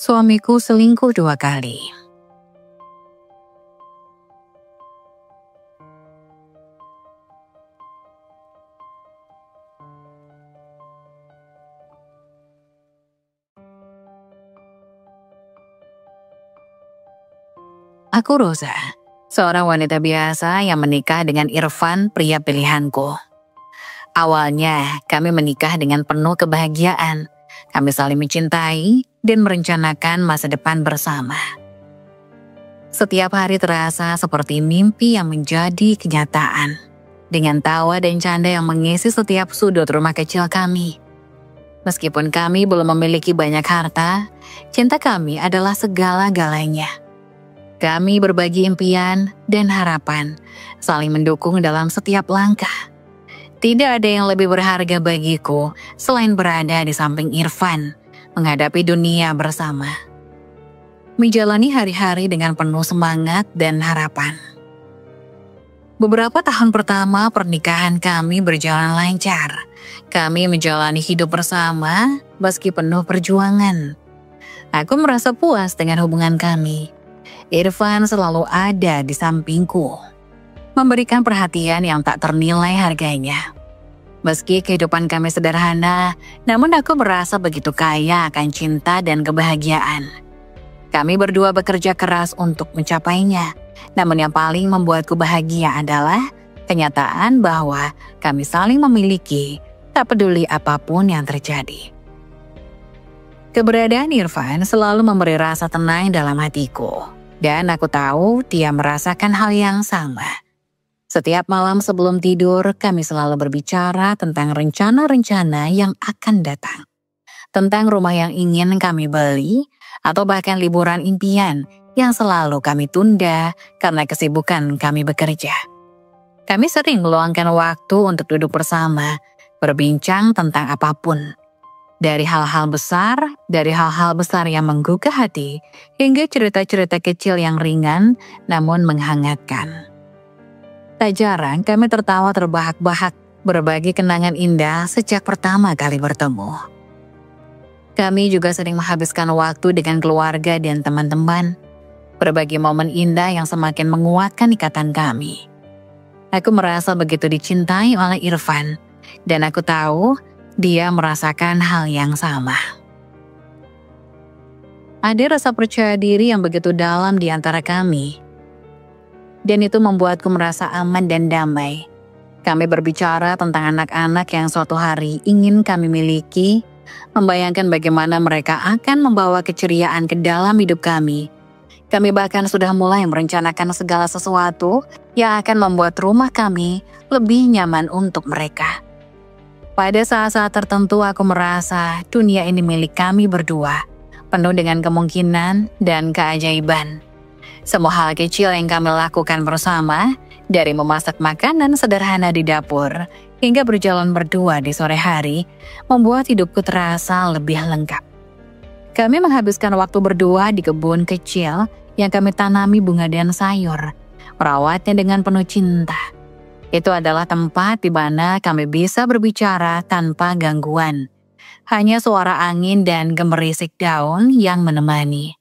Suamiku selingkuh 2 kali. Aku Rosa, seorang wanita biasa yang menikah dengan Irfan, pria pilihanku. Awalnya kami menikah dengan penuh kebahagiaan. Kami saling mencintai dan merencanakan masa depan bersama. Setiap hari terasa seperti mimpi yang menjadi kenyataan. Dengan tawa dan canda yang mengisi setiap sudut rumah kecil kami. Meskipun kami belum memiliki banyak harta, cinta kami adalah segala-galanya. Kami berbagi impian dan harapan, saling mendukung dalam setiap langkah. Tidak ada yang lebih berharga bagiku selain berada di samping Irfan, menghadapi dunia bersama. Menjalani hari-hari dengan penuh semangat dan harapan. Beberapa tahun pertama pernikahan kami berjalan lancar. Kami menjalani hidup bersama meski penuh perjuangan. Aku merasa puas dengan hubungan kami. Irfan selalu ada di sampingku, memberikan perhatian yang tak ternilai harganya. Meski kehidupan kami sederhana, namun aku merasa begitu kaya akan cinta dan kebahagiaan. Kami berdua bekerja keras untuk mencapainya, namun yang paling membuatku bahagia adalah kenyataan bahwa kami saling memiliki, tak peduli apapun yang terjadi. Keberadaan Irfan selalu memberi rasa tenang dalam hatiku. Dan aku tahu dia merasakan hal yang sama. Setiap malam sebelum tidur, kami selalu berbicara tentang rencana-rencana yang akan datang. Tentang rumah yang ingin kami beli, atau bahkan liburan impian yang selalu kami tunda karena kesibukan kami bekerja. Kami sering meluangkan waktu untuk duduk bersama, berbincang tentang apapun. Dari hal-hal besar yang menggugah hati, hingga cerita-cerita kecil yang ringan namun menghangatkan. Tak jarang kami tertawa terbahak-bahak, berbagi kenangan indah sejak pertama kali bertemu. Kami juga sering menghabiskan waktu dengan keluarga dan teman-teman, berbagi momen indah yang semakin menguatkan ikatan kami. Aku merasa begitu dicintai oleh Irfan, dan aku tahu dia merasakan hal yang sama. Ada rasa percaya diri yang begitu dalam di antara kami. Dan itu membuatku merasa aman dan damai. Kami berbicara tentang anak-anak yang suatu hari ingin kami miliki, membayangkan bagaimana mereka akan membawa keceriaan ke dalam hidup kami. Kami bahkan sudah mulai merencanakan segala sesuatu yang akan membuat rumah kami lebih nyaman untuk mereka. Pada saat-saat tertentu aku merasa dunia ini milik kami berdua, penuh dengan kemungkinan dan keajaiban. Semua hal kecil yang kami lakukan bersama, dari memasak makanan sederhana di dapur, hingga berjalan berdua di sore hari, membuat hidupku terasa lebih lengkap. Kami menghabiskan waktu berdua di kebun kecil yang kami tanami bunga dan sayur, merawatnya dengan penuh cinta. Itu adalah tempat di mana kami bisa berbicara tanpa gangguan. Hanya suara angin dan gemerisik daun yang menemani.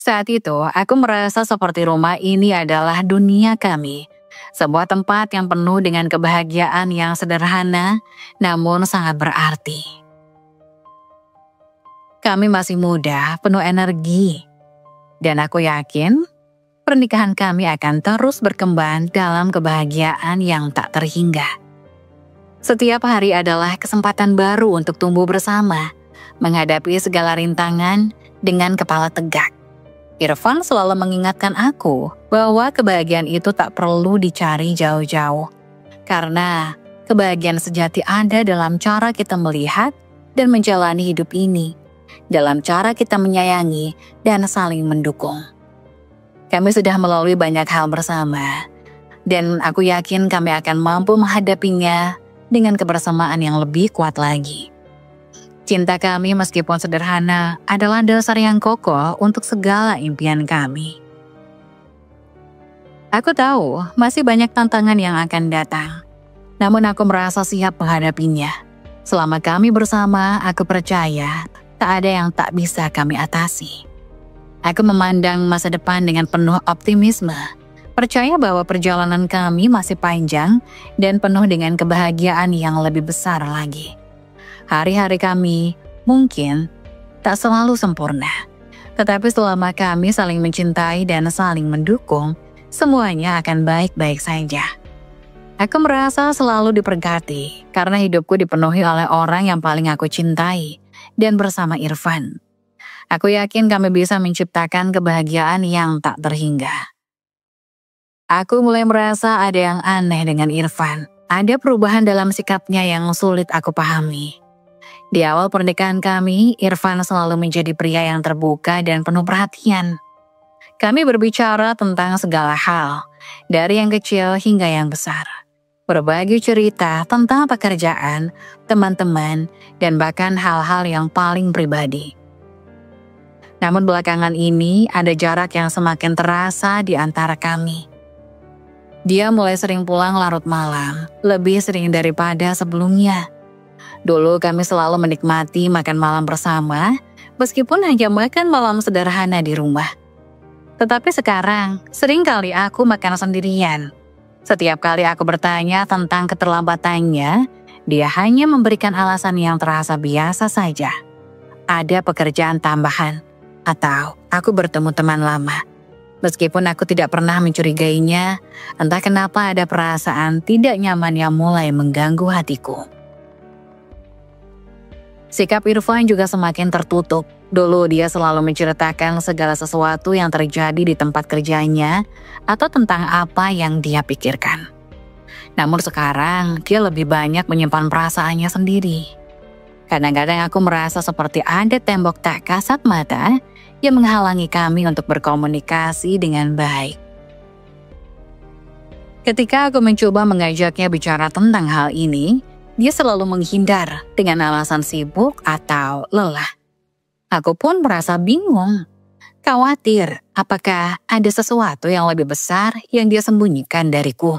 Saat itu, aku merasa seperti rumah ini adalah dunia kami. Sebuah tempat yang penuh dengan kebahagiaan yang sederhana, namun sangat berarti. Kami masih muda, penuh energi. Dan aku yakin pernikahan kami akan terus berkembang dalam kebahagiaan yang tak terhingga. Setiap hari adalah kesempatan baru untuk tumbuh bersama, menghadapi segala rintangan dengan kepala tegak. Irfan selalu mengingatkan aku bahwa kebahagiaan itu tak perlu dicari jauh-jauh. Karena kebahagiaan sejati ada dalam cara kita melihat dan menjalani hidup ini, dalam cara kita menyayangi dan saling mendukung. Kami sudah melalui banyak hal bersama, dan aku yakin kami akan mampu menghadapinya dengan kebersamaan yang lebih kuat lagi. Cinta kami meskipun sederhana adalah dasar yang kokoh untuk segala impian kami. Aku tahu masih banyak tantangan yang akan datang, namun aku merasa siap menghadapinya. Selama kami bersama, aku percaya tak ada yang tak bisa kami atasi. Aku memandang masa depan dengan penuh optimisme, percaya bahwa perjalanan kami masih panjang dan penuh dengan kebahagiaan yang lebih besar lagi. Hari-hari kami mungkin tak selalu sempurna, tetapi selama kami saling mencintai dan saling mendukung, semuanya akan baik-baik saja. Aku merasa selalu diberkati karena hidupku dipenuhi oleh orang yang paling aku cintai dan bersama Irfan. Aku yakin kami bisa menciptakan kebahagiaan yang tak terhingga. Aku mulai merasa ada yang aneh dengan Irfan. Ada perubahan dalam sikapnya yang sulit aku pahami. Di awal pernikahan kami, Irfan selalu menjadi pria yang terbuka dan penuh perhatian. Kami berbicara tentang segala hal, dari yang kecil hingga yang besar. Berbagi cerita tentang pekerjaan, teman-teman, dan bahkan hal-hal yang paling pribadi. Namun belakangan ini ada jarak yang semakin terasa di antara kami. Dia mulai sering pulang larut malam, lebih sering daripada sebelumnya. Dulu kami selalu menikmati makan malam bersama, meskipun hanya makan malam sederhana di rumah. Tetapi sekarang, sering kali aku makan sendirian. Setiap kali aku bertanya tentang keterlambatannya, dia hanya memberikan alasan yang terasa biasa saja. Ada pekerjaan tambahan, atau aku bertemu teman lama. Meskipun aku tidak pernah mencurigainya, entah kenapa ada perasaan tidak nyaman yang mulai mengganggu hatiku. Sikap Irfan juga semakin tertutup. Dulu dia selalu menceritakan segala sesuatu yang terjadi di tempat kerjanya atau tentang apa yang dia pikirkan. Namun sekarang dia lebih banyak menyimpan perasaannya sendiri. Kadang-kadang aku merasa seperti ada tembok tak kasat mata yang menghalangi kami untuk berkomunikasi dengan baik. Ketika aku mencoba mengajaknya bicara tentang hal ini, dia selalu menghindar dengan alasan sibuk atau lelah. Aku pun merasa bingung, khawatir apakah ada sesuatu yang lebih besar yang dia sembunyikan dariku.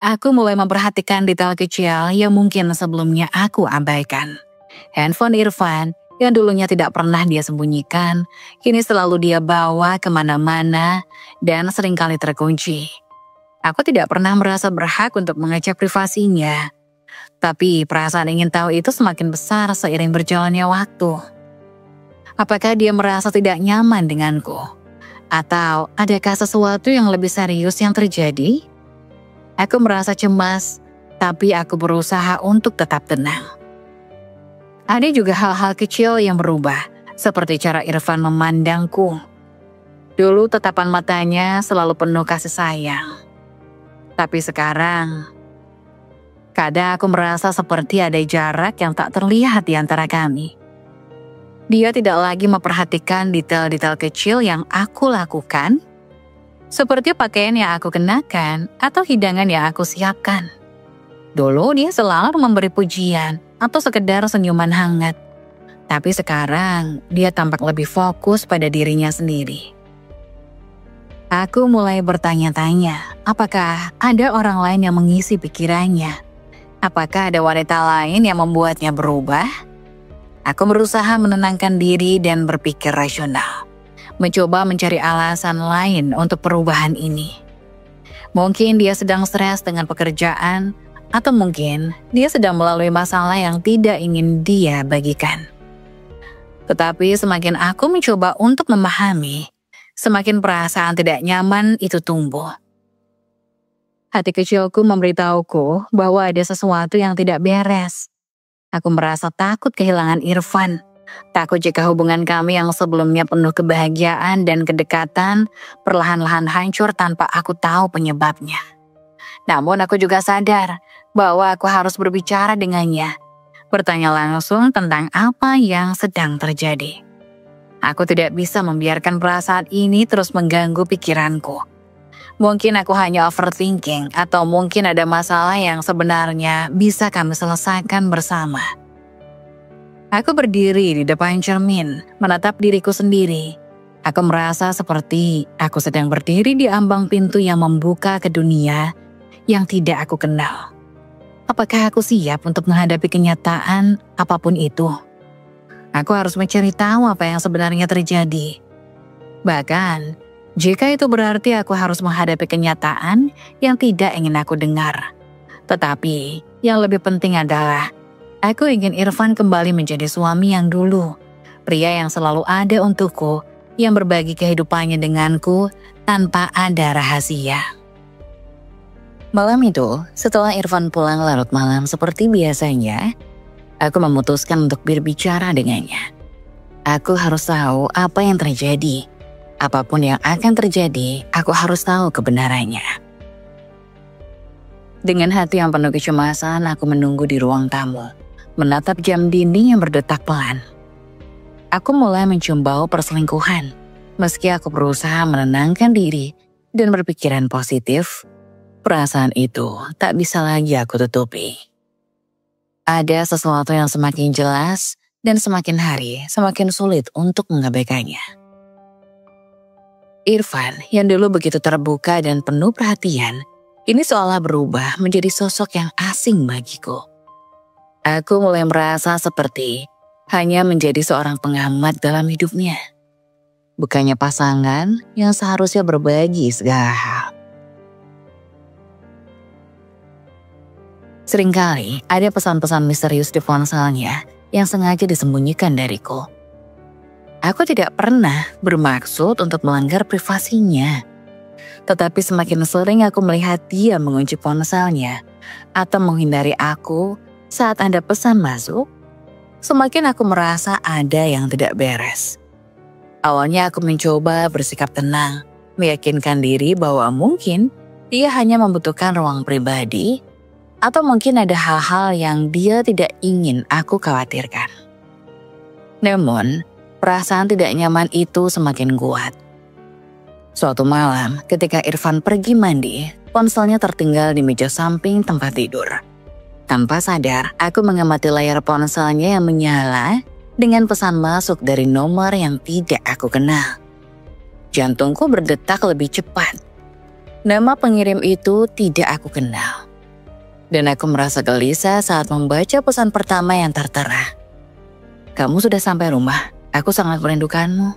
Aku mulai memperhatikan detail kecil yang mungkin sebelumnya aku abaikan. Handphone Irfan yang dulunya tidak pernah dia sembunyikan, kini selalu dia bawa kemana-mana dan seringkali terkunci. Aku tidak pernah merasa berhak untuk mengecek privasinya. Tapi perasaan ingin tahu itu semakin besar seiring berjalannya waktu. Apakah dia merasa tidak nyaman denganku? Atau adakah sesuatu yang lebih serius yang terjadi? Aku merasa cemas, tapi aku berusaha untuk tetap tenang. Ada juga hal-hal kecil yang berubah, seperti cara Irfan memandangku. Dulu tatapan matanya selalu penuh kasih sayang. Tapi sekarang, kadang aku merasa seperti ada jarak yang tak terlihat di antara kami. Dia tidak lagi memperhatikan detail-detail kecil yang aku lakukan, seperti pakaian yang aku kenakan atau hidangan yang aku siapkan. Dulu dia selalu memberi pujian atau sekedar senyuman hangat. Tapi sekarang dia tampak lebih fokus pada dirinya sendiri. Aku mulai bertanya-tanya, apakah ada orang lain yang mengisi pikirannya? Apakah ada wanita lain yang membuatnya berubah? Aku berusaha menenangkan diri dan berpikir rasional. Mencoba mencari alasan lain untuk perubahan ini. Mungkin dia sedang stres dengan pekerjaan, atau mungkin dia sedang melalui masalah yang tidak ingin dia bagikan. Tetapi semakin aku mencoba untuk memahami, semakin perasaan tidak nyaman itu tumbuh. Hati kecilku memberitahuku bahwa ada sesuatu yang tidak beres. Aku merasa takut kehilangan Irfan. Takut jika hubungan kami yang sebelumnya penuh kebahagiaan dan kedekatan perlahan-lahan hancur tanpa aku tahu penyebabnya. Namun aku juga sadar bahwa aku harus berbicara dengannya. Bertanya langsung tentang apa yang sedang terjadi. Aku tidak bisa membiarkan perasaan ini terus mengganggu pikiranku. Mungkin aku hanya overthinking atau mungkin ada masalah yang sebenarnya bisa kami selesaikan bersama. Aku berdiri di depan cermin, menatap diriku sendiri. Aku merasa seperti aku sedang berdiri di ambang pintu yang membuka ke dunia yang tidak aku kenal. Apakah aku siap untuk menghadapi kenyataan apapun itu? Aku harus mencari tahu apa yang sebenarnya terjadi. Bahkan, jika itu berarti aku harus menghadapi kenyataan yang tidak ingin aku dengar. Tetapi, yang lebih penting adalah, aku ingin Irfan kembali menjadi suami yang dulu. Pria yang selalu ada untukku, yang berbagi kehidupannya denganku tanpa ada rahasia. Malam itu, setelah Irfan pulang larut malam seperti biasanya, aku memutuskan untuk berbicara dengannya. Aku harus tahu apa yang terjadi. Apapun yang akan terjadi, aku harus tahu kebenarannya. Dengan hati yang penuh kecemasan, aku menunggu di ruang tamu, menatap jam dinding yang berdetak pelan. Aku mulai mencium bau perselingkuhan. Meski aku berusaha menenangkan diri dan berpikiran positif, perasaan itu tak bisa lagi aku tutupi. Ada sesuatu yang semakin jelas dan semakin hari semakin sulit untuk mengabaikannya. Irfan yang dulu begitu terbuka dan penuh perhatian, ini seolah berubah menjadi sosok yang asing bagiku. Aku mulai merasa seperti hanya menjadi seorang pengamat dalam hidupnya. Bukannya pasangan yang seharusnya berbagi segala hal. Seringkali ada pesan-pesan misterius di ponselnya yang sengaja disembunyikan dariku. Aku tidak pernah bermaksud untuk melanggar privasinya. Tetapi semakin sering aku melihat dia mengunci ponselnya atau menghindari aku saat ada pesan masuk, semakin aku merasa ada yang tidak beres. Awalnya aku mencoba bersikap tenang, meyakinkan diri bahwa mungkin dia hanya membutuhkan ruang pribadi, atau mungkin ada hal-hal yang dia tidak ingin aku khawatirkan. Namun, perasaan tidak nyaman itu semakin kuat. Suatu malam, ketika Irfan pergi mandi, ponselnya tertinggal di meja samping tempat tidur. Tanpa sadar, aku mengamati layar ponselnya yang menyala dengan pesan masuk dari nomor yang tidak aku kenal. Jantungku berdetak lebih cepat. Nama pengirim itu tidak aku kenal. Dan aku merasa gelisah saat membaca pesan pertama yang tertera. Kamu sudah sampai rumah, aku sangat merindukanmu.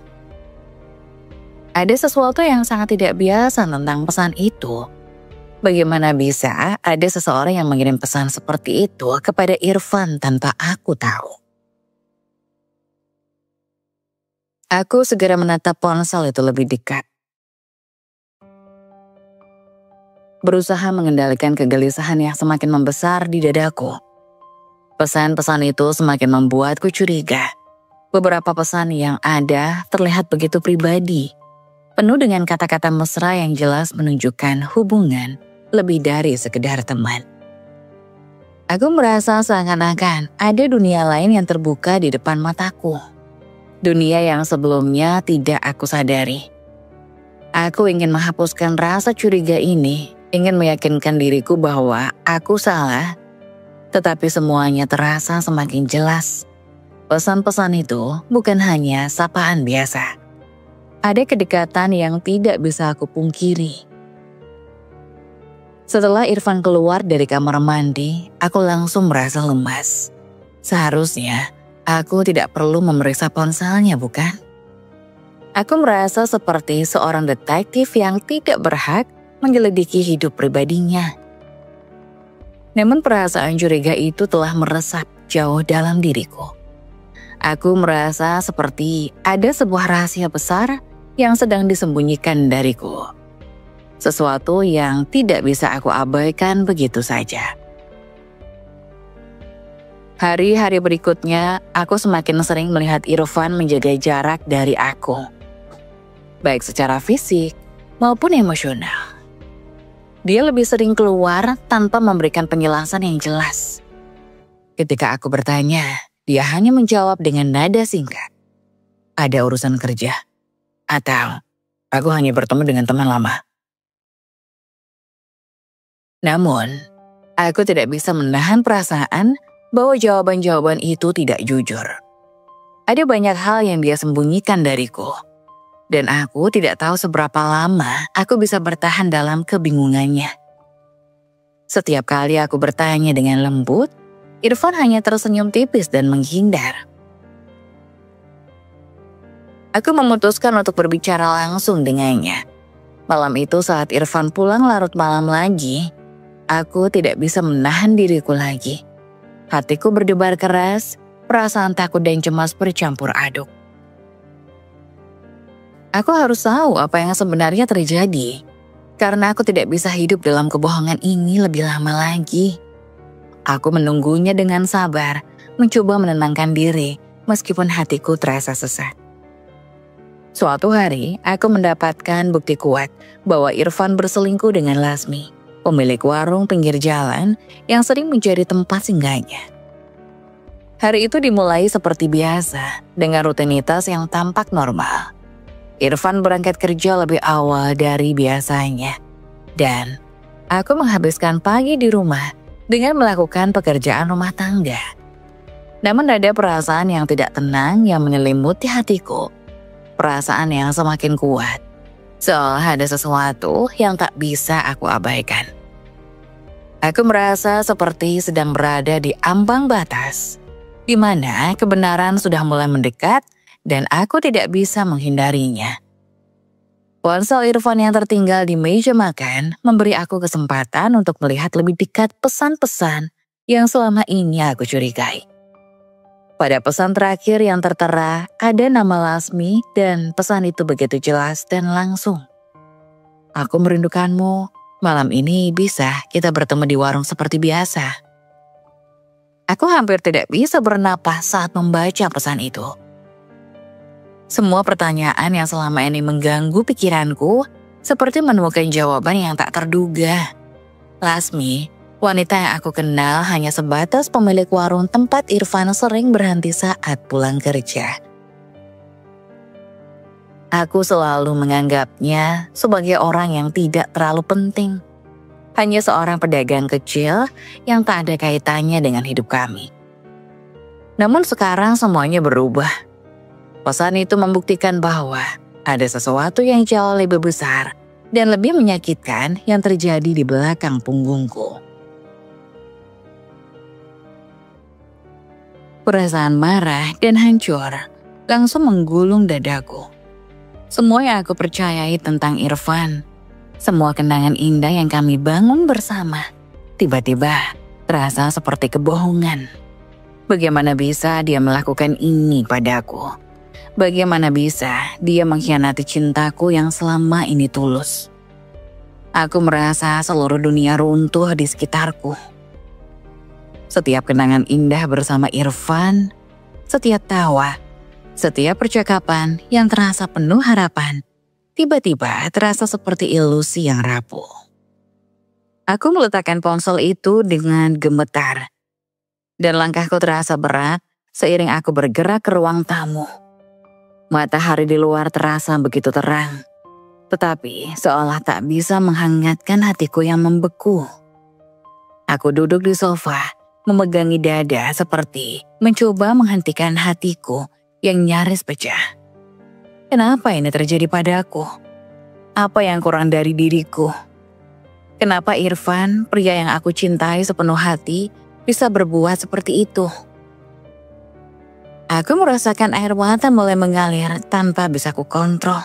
Ada sesuatu yang sangat tidak biasa tentang pesan itu. Bagaimana bisa ada seseorang yang mengirim pesan seperti itu kepada Irfan tanpa aku tahu? Aku segera menatap ponsel itu lebih dekat. Berusaha mengendalikan kegelisahan yang semakin membesar di dadaku. Pesan-pesan itu semakin membuatku curiga. Beberapa pesan yang ada terlihat begitu pribadi, penuh dengan kata-kata mesra yang jelas menunjukkan hubungan lebih dari sekedar teman. Aku merasa seakan-akan ada dunia lain yang terbuka di depan mataku. Dunia yang sebelumnya tidak aku sadari. Aku ingin menghapuskan rasa curiga ini, ingin meyakinkan diriku bahwa aku salah, tetapi semuanya terasa semakin jelas. Pesan-pesan itu bukan hanya sapaan biasa. Ada kedekatan yang tidak bisa aku pungkiri. Setelah Irfan keluar dari kamar mandi, aku langsung merasa lemas. Seharusnya aku tidak perlu memeriksa ponselnya, bukan? Aku merasa seperti seorang detektif yang tidak berhak menyelidiki hidup pribadinya. Namun perasaan curiga itu telah meresap jauh dalam diriku. Aku merasa seperti ada sebuah rahasia besar yang sedang disembunyikan dariku. Sesuatu yang tidak bisa aku abaikan begitu saja. Hari-hari berikutnya, aku semakin sering melihat Irfan menjaga jarak dari aku. Baik secara fisik maupun emosional. Dia lebih sering keluar tanpa memberikan penjelasan yang jelas. Ketika aku bertanya, dia hanya menjawab dengan nada singkat. Ada urusan kerja. Atau, aku hanya bertemu dengan teman lama. Namun, aku tidak bisa menahan perasaan bahwa jawaban-jawaban itu tidak jujur. Ada banyak hal yang dia sembunyikan dariku. Dan aku tidak tahu seberapa lama aku bisa bertahan dalam kebingungannya. Setiap kali aku bertanya dengan lembut, Irfan hanya tersenyum tipis dan menghindar. Aku memutuskan untuk berbicara langsung dengannya. Malam itu saat Irfan pulang larut malam lagi, aku tidak bisa menahan diriku lagi. Hatiku berdebar keras, perasaan takut dan cemas bercampur aduk. Aku harus tahu apa yang sebenarnya terjadi, karena aku tidak bisa hidup dalam kebohongan ini lebih lama lagi. Aku menunggunya dengan sabar, mencoba menenangkan diri, meskipun hatiku terasa sesak. Suatu hari, aku mendapatkan bukti kuat bahwa Irfan berselingkuh dengan Lasmi, pemilik warung pinggir jalan yang sering menjadi tempat singgahnya. Hari itu dimulai seperti biasa, dengan rutinitas yang tampak normal. Irfan berangkat kerja lebih awal dari biasanya, dan aku menghabiskan pagi di rumah dengan melakukan pekerjaan rumah tangga. Namun ada perasaan yang tidak tenang yang menyelimuti hatiku. Perasaan yang semakin kuat, seolah ada sesuatu yang tak bisa aku abaikan. Aku merasa seperti sedang berada di ambang batas, di mana kebenaran sudah mulai mendekat dan aku tidak bisa menghindarinya. Ponsel Irfan yang tertinggal di meja makan memberi aku kesempatan untuk melihat lebih dekat pesan-pesan yang selama ini aku curigai. Pada pesan terakhir yang tertera, ada nama Lasmi dan pesan itu begitu jelas dan langsung. Aku merindukanmu, malam ini bisa kita bertemu di warung seperti biasa. Aku hampir tidak bisa bernapas saat membaca pesan itu. Semua pertanyaan yang selama ini mengganggu pikiranku seperti menemukan jawaban yang tak terduga. Lasmi, wanita yang aku kenal hanya sebatas pemilik warung tempat Irfan sering berhenti saat pulang kerja. Aku selalu menganggapnya sebagai orang yang tidak terlalu penting. Hanya seorang pedagang kecil yang tak ada kaitannya dengan hidup kami. Namun sekarang semuanya berubah. Pesan itu membuktikan bahwa ada sesuatu yang jauh lebih besar dan lebih menyakitkan yang terjadi di belakang punggungku. Perasaan marah dan hancur langsung menggulung dadaku. Semua yang aku percayai tentang Irfan, semua kenangan indah yang kami bangun bersama, tiba-tiba terasa seperti kebohongan. Bagaimana bisa dia melakukan ini padaku? Bagaimana bisa dia mengkhianati cintaku yang selama ini tulus? Aku merasa seluruh dunia runtuh di sekitarku. Setiap kenangan indah bersama Irfan, setiap tawa, setiap percakapan yang terasa penuh harapan, tiba-tiba terasa seperti ilusi yang rapuh. Aku meletakkan ponsel itu dengan gemetar, dan langkahku terasa berat seiring aku bergerak ke ruang tamu. Matahari di luar terasa begitu terang, tetapi seolah tak bisa menghangatkan hatiku yang membeku. Aku duduk di sofa, memegangi dada seperti mencoba menghentikan hatiku yang nyaris pecah. Kenapa ini terjadi padaku? Apa yang kurang dari diriku? Kenapa Irfan, pria yang aku cintai sepenuh hati, bisa berbuat seperti itu? Aku merasakan air mata mulai mengalir tanpa bisa kukontrol.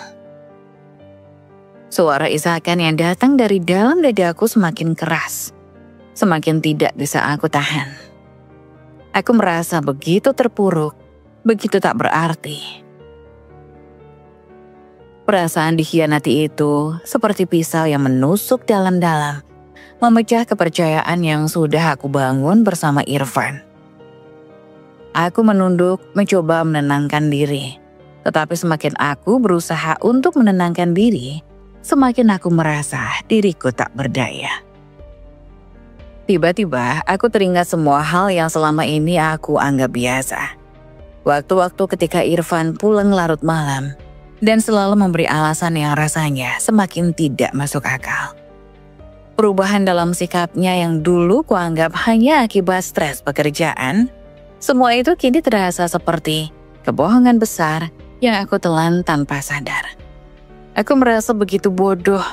Suara isakan yang datang dari dalam dadaku semakin keras. Semakin tidak bisa aku tahan. Aku merasa begitu terpuruk, begitu tak berarti. Perasaan dikhianati itu seperti pisau yang menusuk dalam-dalam, memecah kepercayaan yang sudah aku bangun bersama Irfan. Aku menunduk, mencoba menenangkan diri. Tetapi semakin aku berusaha untuk menenangkan diri, semakin aku merasa diriku tak berdaya. Tiba-tiba aku teringat semua hal yang selama ini aku anggap biasa. Waktu-waktu ketika Irfan pulang larut malam dan selalu memberi alasan yang rasanya semakin tidak masuk akal. Perubahan dalam sikapnya yang dulu kuanggap hanya akibat stres pekerjaan, semua itu kini terasa seperti kebohongan besar yang aku telan tanpa sadar. Aku merasa begitu bodoh,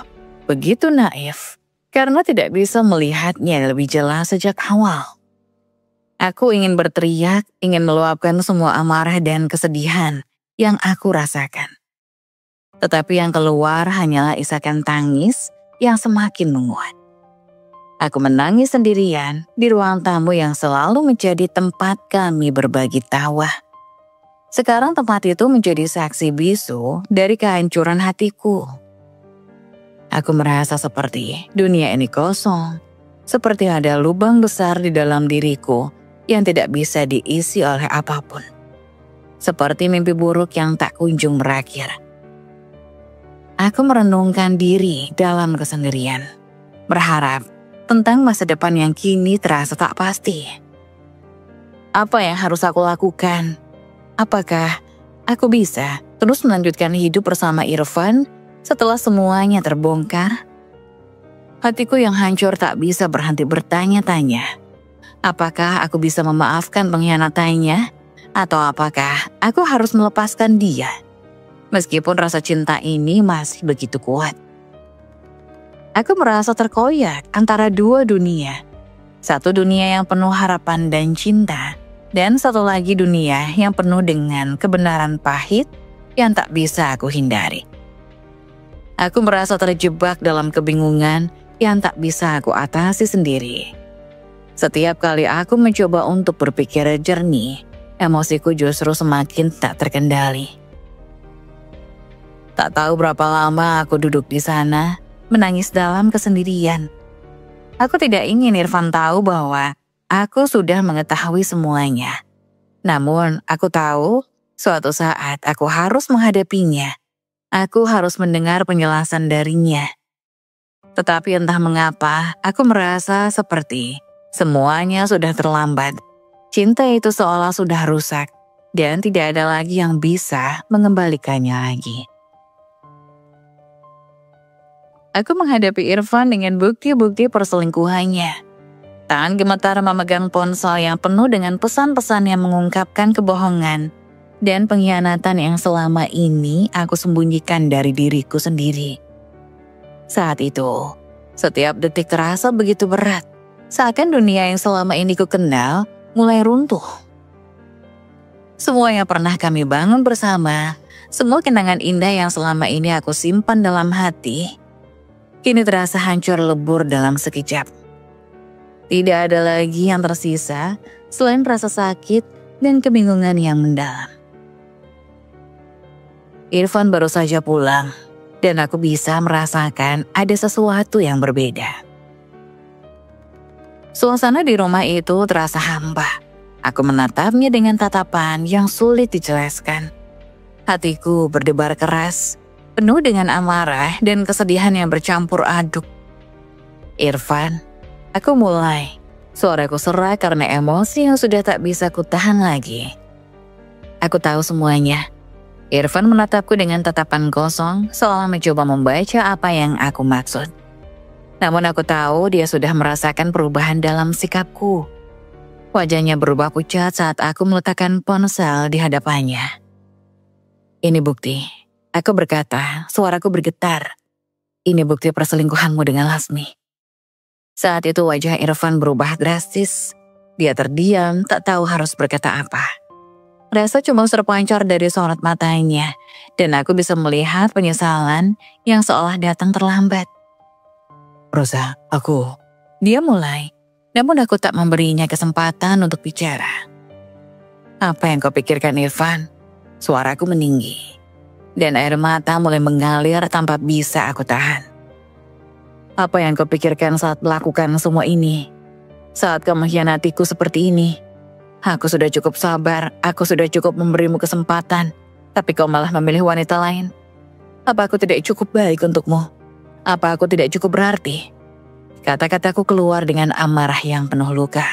begitu naif, karena tidak bisa melihatnya lebih jelas sejak awal. Aku ingin berteriak, ingin meluapkan semua amarah dan kesedihan yang aku rasakan. Tetapi yang keluar hanyalah isakan tangis yang semakin menguat. Aku menangis sendirian di ruang tamu yang selalu menjadi tempat kami berbagi tawa. Sekarang tempat itu menjadi saksi bisu dari kehancuran hatiku. Aku merasa seperti dunia ini kosong, seperti ada lubang besar di dalam diriku yang tidak bisa diisi oleh apapun. Seperti mimpi buruk yang tak kunjung berakhir. Aku merenungkan diri dalam kesendirian, berharap tentang masa depan yang kini terasa tak pasti. Apa yang harus aku lakukan? Apakah aku bisa terus melanjutkan hidup bersama Irfan setelah semuanya terbongkar? Hatiku yang hancur tak bisa berhenti bertanya-tanya. Apakah aku bisa memaafkan pengkhianatannya? Atau apakah aku harus melepaskan dia? Meskipun rasa cinta ini masih begitu kuat. Aku merasa terkoyak antara dua dunia. Satu dunia yang penuh harapan dan cinta. Dan satu lagi dunia yang penuh dengan kebenaran pahit yang tak bisa aku hindari. Aku merasa terjebak dalam kebingungan yang tak bisa aku atasi sendiri. Setiap kali aku mencoba untuk berpikir jernih, emosiku justru semakin tak terkendali. Tak tahu berapa lama aku duduk di sana, menangis dalam kesendirian. Aku tidak ingin Irfan tahu bahwa aku sudah mengetahui semuanya. Namun, aku tahu suatu saat aku harus menghadapinya. Aku harus mendengar penjelasan darinya. Tetapi entah mengapa, aku merasa seperti semuanya sudah terlambat. Cinta itu seolah sudah rusak dan tidak ada lagi yang bisa mengembalikannya lagi. Aku menghadapi Irfan dengan bukti-bukti perselingkuhannya. Tangan gemetar memegang ponsel yang penuh dengan pesan-pesan yang mengungkapkan kebohongan dan pengkhianatan yang selama ini aku sembunyikan dari diriku sendiri. Saat itu, setiap detik terasa begitu berat, seakan dunia yang selama ini ku kenal mulai runtuh. Semua yang pernah kami bangun bersama, semua kenangan indah yang selama ini aku simpan dalam hati, kini terasa hancur lebur dalam sekejap. Tidak ada lagi yang tersisa selain rasa sakit dan kebingungan yang mendalam. Irfan baru saja pulang dan aku bisa merasakan ada sesuatu yang berbeda. Suasana di rumah itu terasa hampa. Aku menatapnya dengan tatapan yang sulit dijelaskan. Hatiku berdebar keras, penuh dengan amarah dan kesedihan yang bercampur aduk. Irfan, aku mulai. Suaraku serak karena emosi yang sudah tak bisa kutahan lagi. Aku tahu semuanya. Irfan menatapku dengan tatapan kosong, seolah mencoba membaca apa yang aku maksud. Namun aku tahu dia sudah merasakan perubahan dalam sikapku. Wajahnya berubah pucat saat aku meletakkan ponsel di hadapannya. Ini bukti. Aku berkata, suaraku bergetar. Ini bukti perselingkuhanmu dengan Lasmi. Saat itu wajah Irfan berubah drastis. Dia terdiam, tak tahu harus berkata apa. Rasa cuma terpancar dari sorot matanya, dan aku bisa melihat penyesalan yang seolah datang terlambat. Rosa, aku... Dia mulai, namun aku tak memberinya kesempatan untuk bicara. Apa yang kau pikirkan, Irfan? Suaraku meninggi, dan air mata mulai mengalir tanpa bisa aku tahan. Apa yang kau pikirkan saat melakukan semua ini? Saat kau mengkhianatiku seperti ini? Aku sudah cukup sabar, aku sudah cukup memberimu kesempatan, tapi kau malah memilih wanita lain. Apa aku tidak cukup baik untukmu? Apa aku tidak cukup berarti? Kata-kataku keluar dengan amarah yang penuh luka.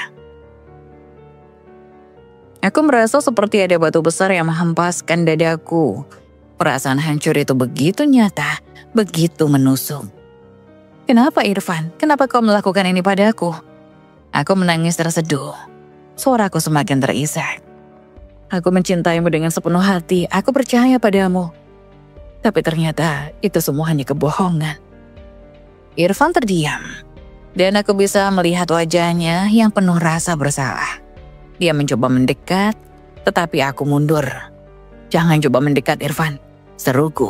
Aku merasa seperti ada batu besar yang menghempaskan dadaku. Perasaan hancur itu begitu nyata, begitu menusuk. Kenapa Irfan? Kenapa kau melakukan ini padaku? Aku menangis terseduh. Suaraku semakin terisak. Aku mencintaimu dengan sepenuh hati, aku percaya padamu. Tapi ternyata itu semua hanya kebohongan. Irfan terdiam, dan aku bisa melihat wajahnya yang penuh rasa bersalah. Dia mencoba mendekat, tetapi aku mundur. Jangan coba mendekat, Irfan, seruku.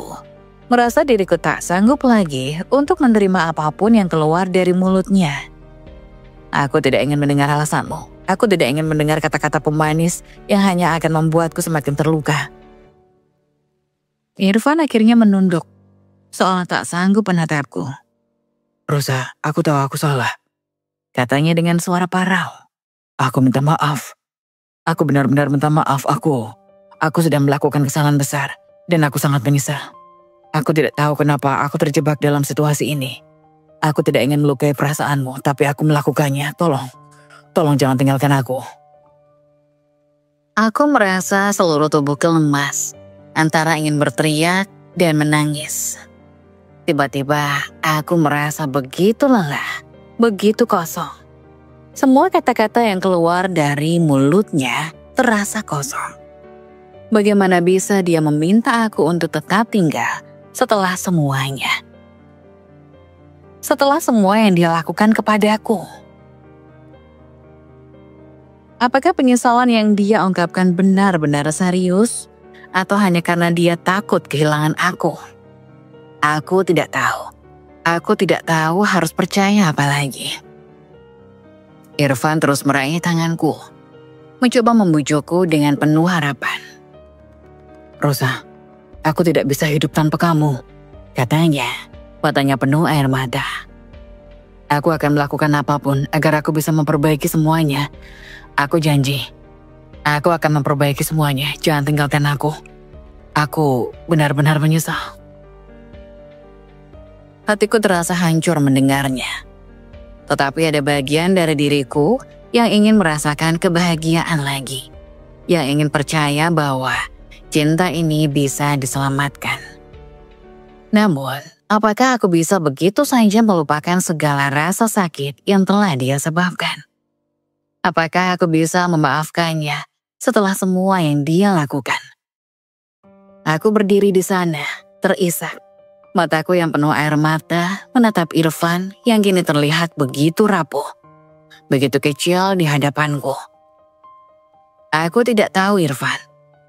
Merasa diriku tak sanggup lagi untuk menerima apapun yang keluar dari mulutnya. Aku tidak ingin mendengar alasanmu. Aku tidak ingin mendengar kata-kata pemanis yang hanya akan membuatku semakin terluka. Irfan akhirnya menunduk, seolah tak sanggup menatapku. Rosa, aku tahu aku salah, katanya dengan suara parau. Aku minta maaf. Aku benar-benar minta maaf. Aku sudah melakukan kesalahan besar dan aku sangat menyesal. Aku tidak tahu kenapa aku terjebak dalam situasi ini. Aku tidak ingin melukai perasaanmu, tapi aku melakukannya. Tolong jangan tinggalkan aku. Aku merasa seluruh tubuhku lemas, antara ingin berteriak dan menangis. Tiba-tiba aku merasa begitu lelah, begitu kosong. Semua kata-kata yang keluar dari mulutnya terasa kosong. Bagaimana bisa dia meminta aku untuk tetap tinggal setelah semuanya? Setelah semua yang dia lakukan kepadaku. Apakah penyesalan yang dia ungkapkan benar-benar serius? Atau hanya karena dia takut kehilangan aku? Aku tidak tahu. Aku tidak tahu harus percaya apa lagi. Irfan terus meraih tanganku, mencoba membujukku dengan penuh harapan. Rosa, aku tidak bisa hidup tanpa kamu, katanya. Matanya penuh air mata. Aku akan melakukan apapun agar aku bisa memperbaiki semuanya. Aku janji. Aku akan memperbaiki semuanya. Jangan tinggalkan aku. Aku benar-benar menyesal. Hatiku terasa hancur mendengarnya. Tetapi ada bagian dari diriku yang ingin merasakan kebahagiaan lagi. Yang ingin percaya bahwa cinta ini bisa diselamatkan. Namun, apakah aku bisa begitu saja melupakan segala rasa sakit yang telah dia sebabkan? Apakah aku bisa memaafkannya setelah semua yang dia lakukan? Aku berdiri di sana, terisak. Mataku yang penuh air mata menatap Irfan yang kini terlihat begitu rapuh, begitu kecil di hadapanku. Aku tidak tahu, Irfan,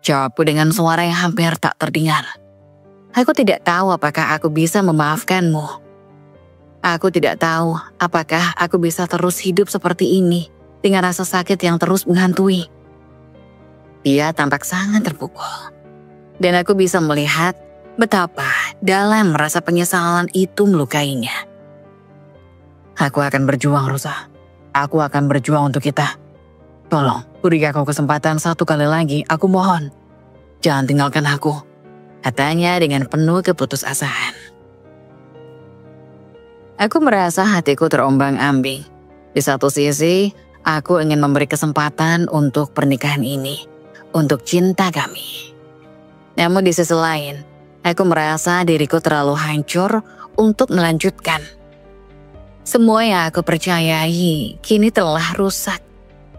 jawabku dengan suara yang hampir tak terdengar. Aku tidak tahu apakah aku bisa memaafkanmu. Aku tidak tahu apakah aku bisa terus hidup seperti ini dengan rasa sakit yang terus menghantui. Dia tampak sangat terpukul. Dan aku bisa melihat betapa dalam rasa penyesalan itu melukainya. Aku akan berjuang, Rosa. Aku akan berjuang untuk kita. Tolong, beri aku kesempatan satu kali lagi, aku mohon. Jangan tinggalkan aku, katanya dengan penuh keputusasaan. Aku merasa hatiku terombang-ambing. Di satu sisi, aku ingin memberi kesempatan untuk pernikahan ini, untuk cinta kami. Namun di sisi lain, aku merasa diriku terlalu hancur untuk melanjutkan. Semua yang aku percayai kini telah rusak,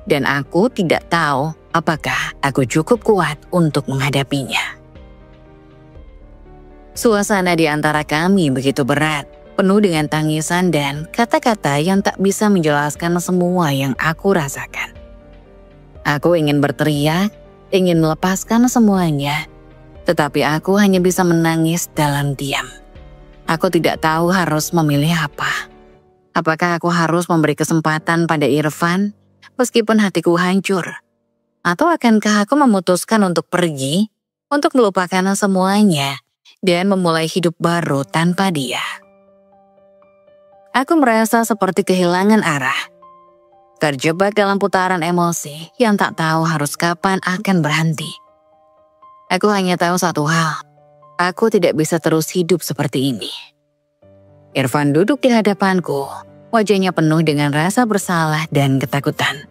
dan aku tidak tahu apakah aku cukup kuat untuk menghadapinya. Suasana di antara kami begitu berat, penuh dengan tangisan dan kata-kata yang tak bisa menjelaskan semua yang aku rasakan. Aku ingin berteriak, ingin melepaskan semuanya, tetapi aku hanya bisa menangis dalam diam. Aku tidak tahu harus memilih apa. Apakah aku harus memberi kesempatan pada Irfan meskipun hatiku hancur? Atau akankah aku memutuskan untuk pergi, untuk melupakan semuanya, dan memulai hidup baru tanpa dia? Aku merasa seperti kehilangan arah, terjebak dalam putaran emosi yang tak tahu harus kapan akan berhenti. Aku hanya tahu satu hal, aku tidak bisa terus hidup seperti ini. Irfan duduk di hadapanku, wajahnya penuh dengan rasa bersalah dan ketakutan.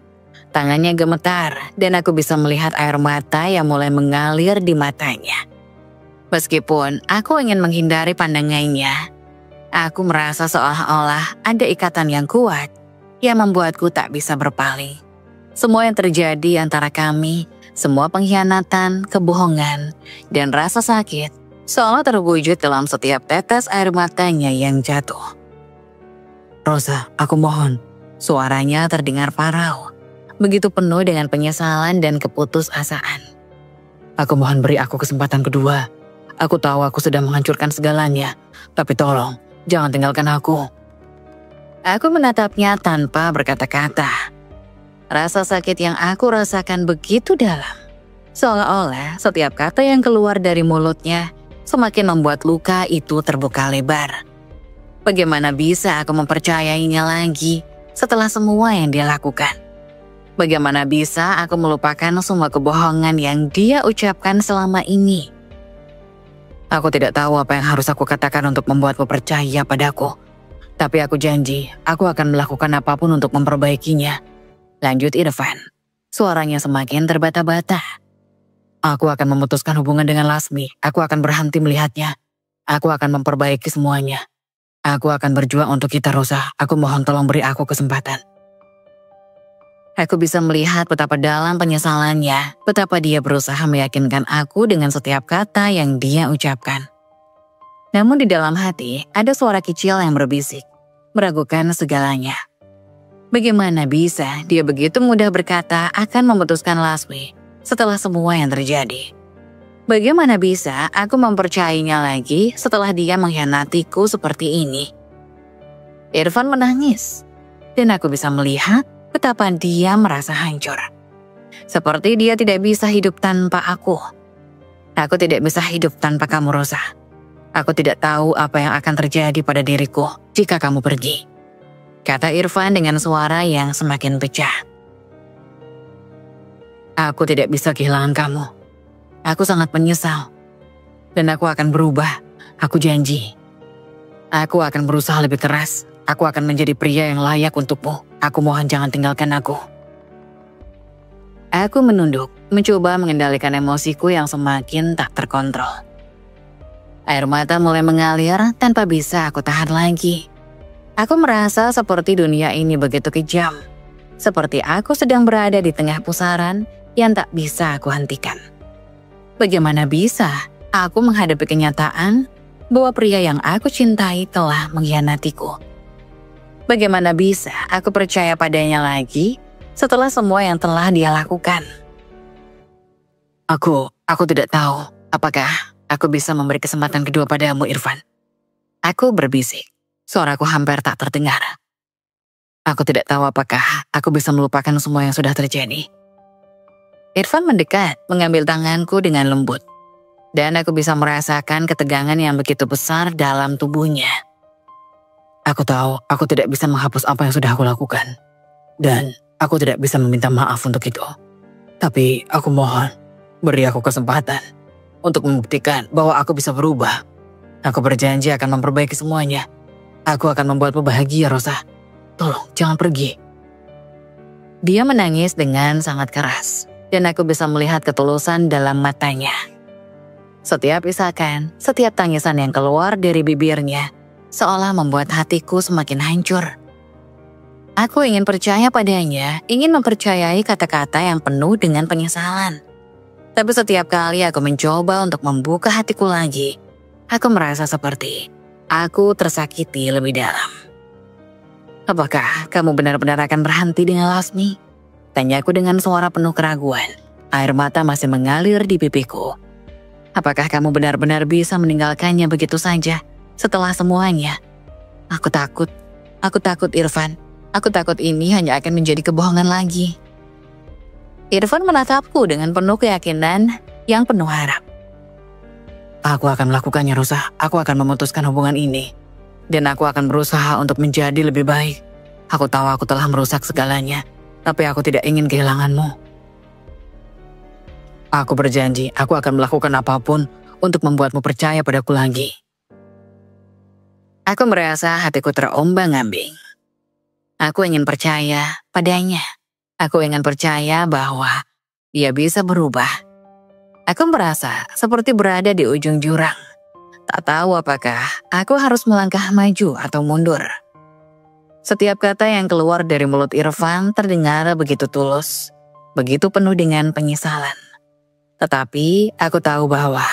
Tangannya gemetar dan aku bisa melihat air mata yang mulai mengalir di matanya. Meskipun aku ingin menghindari pandangannya, aku merasa seolah-olah ada ikatan yang kuat yang membuatku tak bisa berpaling. Semua yang terjadi antara kami, semua pengkhianatan, kebohongan, dan rasa sakit seolah terwujud dalam setiap tetes air matanya yang jatuh. Rosa, aku mohon. Suaranya terdengar parau, begitu penuh dengan penyesalan dan keputusasaan. Aku mohon beri aku kesempatan kedua. Aku tahu aku sudah menghancurkan segalanya, tapi tolong, jangan tinggalkan aku. Aku menatapnya tanpa berkata-kata. Rasa sakit yang aku rasakan begitu dalam. Seolah-olah setiap kata yang keluar dari mulutnya semakin membuat luka itu terbuka lebar. Bagaimana bisa aku mempercayainya lagi setelah semua yang dia lakukan? Bagaimana bisa aku melupakan semua kebohongan yang dia ucapkan selama ini? Aku tidak tahu apa yang harus aku katakan untuk membuatmu percaya padaku. Tapi aku janji, aku akan melakukan apapun untuk memperbaikinya. Lanjut Irfan. Suaranya semakin terbata-bata. Aku akan memutuskan hubungan dengan Lasmi. Aku akan berhenti melihatnya. Aku akan memperbaiki semuanya. Aku akan berjuang untuk kita, Rosa. Aku mohon tolong beri aku kesempatan. Aku bisa melihat betapa dalam penyesalannya, betapa dia berusaha meyakinkan aku dengan setiap kata yang dia ucapkan. Namun di dalam hati ada suara kecil yang berbisik, meragukan segalanya. Bagaimana bisa dia begitu mudah berkata akan memutuskan Lasmi setelah semua yang terjadi? Bagaimana bisa aku mempercayainya lagi setelah dia mengkhianatiku seperti ini? Irfan menangis, dan aku bisa melihat betapa dia merasa hancur. Seperti dia tidak bisa hidup tanpa aku. Aku tidak bisa hidup tanpa kamu, Rosa. Aku tidak tahu apa yang akan terjadi pada diriku jika kamu pergi, kata Irfan dengan suara yang semakin pecah. Aku tidak bisa kehilangan kamu. Aku sangat menyesal. Dan aku akan berubah. Aku janji. Aku akan berusaha lebih keras. Aku akan menjadi pria yang layak untukmu. Aku mohon jangan tinggalkan aku. Aku menunduk, mencoba mengendalikan emosiku yang semakin tak terkontrol. Air mata mulai mengalir tanpa bisa aku tahan lagi. Aku merasa seperti dunia ini begitu kejam. Seperti aku sedang berada di tengah pusaran yang tak bisa aku hentikan. Bagaimana bisa aku menghadapi kenyataan bahwa pria yang aku cintai telah mengkhianatiku? Bagaimana bisa aku percaya padanya lagi setelah semua yang telah dia lakukan? Aku tidak tahu apakah aku bisa memberi kesempatan kedua padamu, Irfan. Aku berbisik, suaraku hampir tak terdengar. Aku tidak tahu apakah aku bisa melupakan semua yang sudah terjadi. Irfan mendekat, mengambil tanganku dengan lembut. Dan aku bisa merasakan ketegangan yang begitu besar dalam tubuhnya. Aku tahu aku tidak bisa menghapus apa yang sudah aku lakukan. Dan aku tidak bisa meminta maaf untuk itu. Tapi aku mohon, beri aku kesempatan untuk membuktikan bahwa aku bisa berubah. Aku berjanji akan memperbaiki semuanya. Aku akan membuatmu bahagia, Rosa. Tolong, jangan pergi. Dia menangis dengan sangat keras, dan aku bisa melihat ketulusan dalam matanya. Setiap isakan, setiap tangisan yang keluar dari bibirnya, seolah membuat hatiku semakin hancur. Aku ingin percaya padanya, ingin mempercayai kata-kata yang penuh dengan penyesalan. Tapi setiap kali aku mencoba untuk membuka hatiku lagi, aku merasa seperti aku tersakiti lebih dalam. Apakah kamu benar-benar akan berhenti dengan Lasmi? Tanyaku dengan suara penuh keraguan. Air mata masih mengalir di pipiku. Apakah kamu benar-benar bisa meninggalkannya begitu saja? Setelah semuanya, aku takut Irfan. Aku takut ini hanya akan menjadi kebohongan lagi. Irfan menatapku dengan penuh keyakinan yang penuh harap. Aku akan melakukannya, Rosa. Aku akan memutuskan hubungan ini. Dan aku akan berusaha untuk menjadi lebih baik. Aku tahu aku telah merusak segalanya, tapi aku tidak ingin kehilanganmu. Aku berjanji, aku akan melakukan apapun untuk membuatmu percaya padaku lagi. Aku merasa hatiku terombang-ambing. Aku ingin percaya padanya. Aku ingin percaya bahwa dia bisa berubah. Aku merasa seperti berada di ujung jurang. Tak tahu apakah aku harus melangkah maju atau mundur. Setiap kata yang keluar dari mulut Irfan terdengar begitu tulus, begitu penuh dengan penyesalan. Tetapi aku tahu bahwa